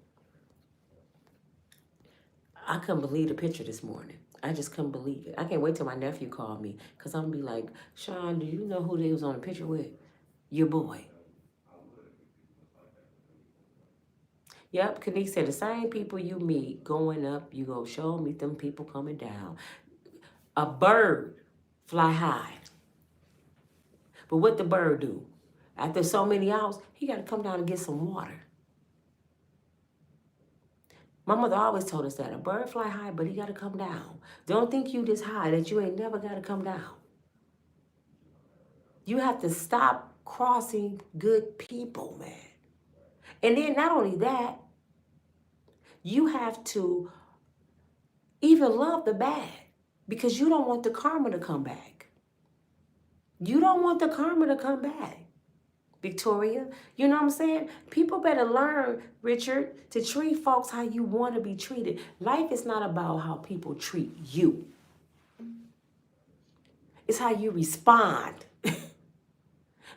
I couldn't believe the picture this morning. I just couldn't believe it. I can't wait till my nephew called me because I'm going to be like, Sean, do you know who they was on the picture with? Your boy. Yep, Kanique said the same people you meet going up, you go show meet them people coming down. A bird fly high. But what the bird do? After so many hours, he got to come down and get some water. My mother always told us that. A bird fly high, but he got to come down. Don't think you this high that you ain't never got to come down. You have to stop crossing good people, man. And then not only that, you have to even love the bad because you don't want the karma to come back. You don't want the karma to come back. Victoria, you know what I'm saying? People better learn, Richard, to treat folks how you want to be treated. Life is not about how people treat you. It's how you respond.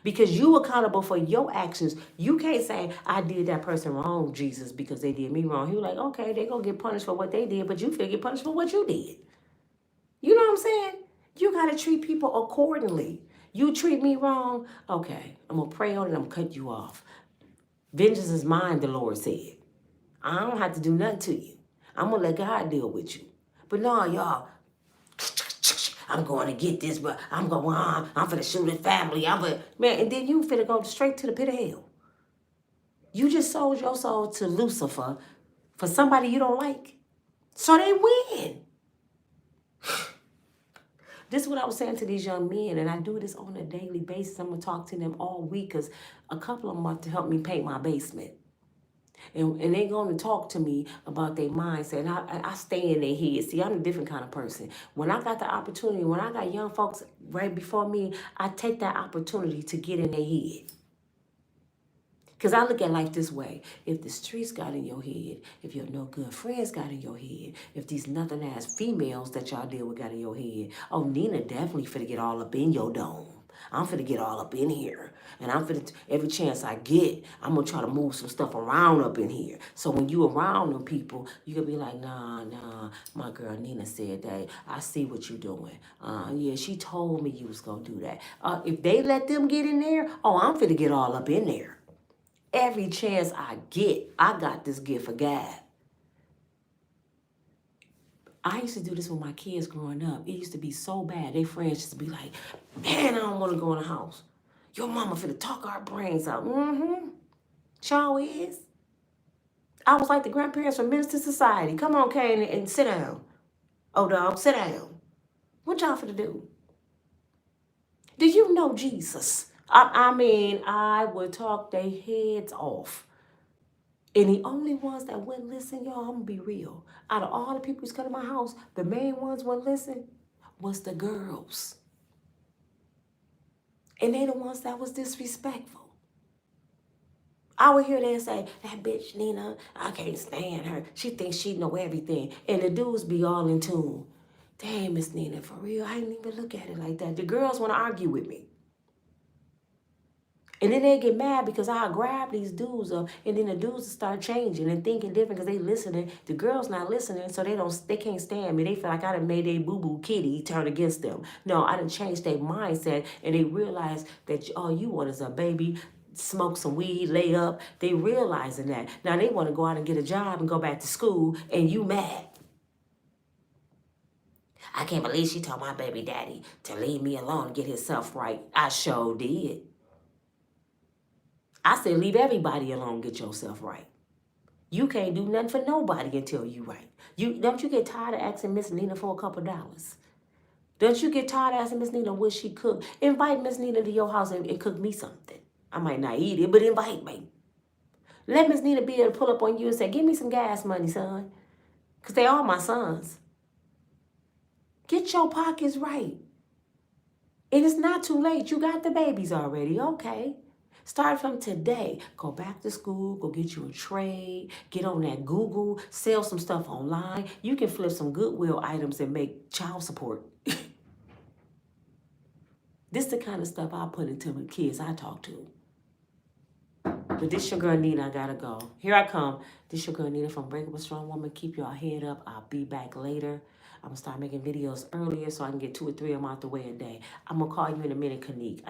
Because you accountable for your actions. You can't say, I did that person wrong, Jesus, because they did me wrong. He was like, okay, they gonna get punished for what they did, but you feel get punished for what you did. You know what I'm saying? You gotta treat people accordingly. You treat me wrong, okay, I'm going to pray on it, I'm going to cut you off. Vengeance is mine, the Lord said. I don't have to do nothing to you. I'm going to let God deal with you. But no, y'all, I'm going to get this, but I'm finna shoot his family. Man, and then you finna go straight to the pit of hell. You just sold your soul to Lucifer for somebody you don't like. So they win. This is what I was saying to these young men, and I do this on a daily basis. I'm going to talk to them all week because a couple of them want to help me paint my basement. And they're going to talk to me about their mindset. I stay in their head. See, I'm a different kind of person. When I got the opportunity, when I got young folks right before me, I take that opportunity to get in their head. Because I look at life this way. If the streets got in your head, if your no good friends got in your head, if these nothing ass females that y'all deal with got in your head, oh, Nina definitely finna get all up in your dome. I'm finna get all up in here. And I'm finna, every chance I get, I'm gonna try to move some stuff around up in here. So when you around them people, you can be like, nah, my girl Nina said that. I see what you doing. Yeah, she told me you was gonna do that. If they let them get in there, oh, I'm finna get all up in there. Every chance I get, I got this gift of God. I used to do this with my kids growing up. It used to be so bad. They friends used to be like, man, I don't want to go in the house. Your mama finna talk our brains out. Mm-hmm. Sure is. I was like the grandparents from Minister Society. Come on, Kane, and sit down. Oh, dog, sit down. What y'all finna do? Do you know Jesus? I mean, I would talk their heads off. And the only ones that wouldn't listen, y'all, I'm gonna be real. Out of all the people who's come to my house, the main ones wouldn't listen was the girls. And they the ones that was disrespectful. I would hear them say, that bitch Nina, I can't stand her. She thinks she know everything. And the dudes be all in tune. Damn, Miss Nina, for real, I didn't even look at it like that. The girls want to argue with me. And then they get mad because I grab these dudes up, and then the dudes start changing and thinking different because they listening. The girls not listening, so they can't stand me. They feel like I done made a boo-boo kitty turn against them. No, I done changed their mindset, and they realize that all you want is a baby, smoke some weed, lay up. They realizing that. Now they want to go out and get a job and go back to school, and you mad. I can't believe she told my baby daddy to leave me alone and get himself right. I sure did. I said, leave everybody alone, get yourself right. You can't do nothing for nobody until you right. Don't you get tired of asking Miss Nina for a couple dollars? Don't you get tired of asking Miss Nina what she cook? Invite Miss Nina to your house and cook me something. I might not eat it, but invite me. Let Miss Nina be able to pull up on you and say, give me some gas money, son. Because they are my sons. Get your pockets right. And it's not too late. You got the babies already. Okay. Start from today. Go back to school. Go get you a trade. Get on that Google. Sell some stuff online. You can flip some Goodwill items and make child support. This is the kind of stuff I put into the kids I talk to. But this your girl Nina. I gotta go. Here I come. This your girl Nina from Unbreakable Strong Woman. Keep your head up. I'll be back later. I'm gonna start making videos earlier so I can get 2 or 3 of them out the way a day. I'm gonna call you in a minute, Kanique.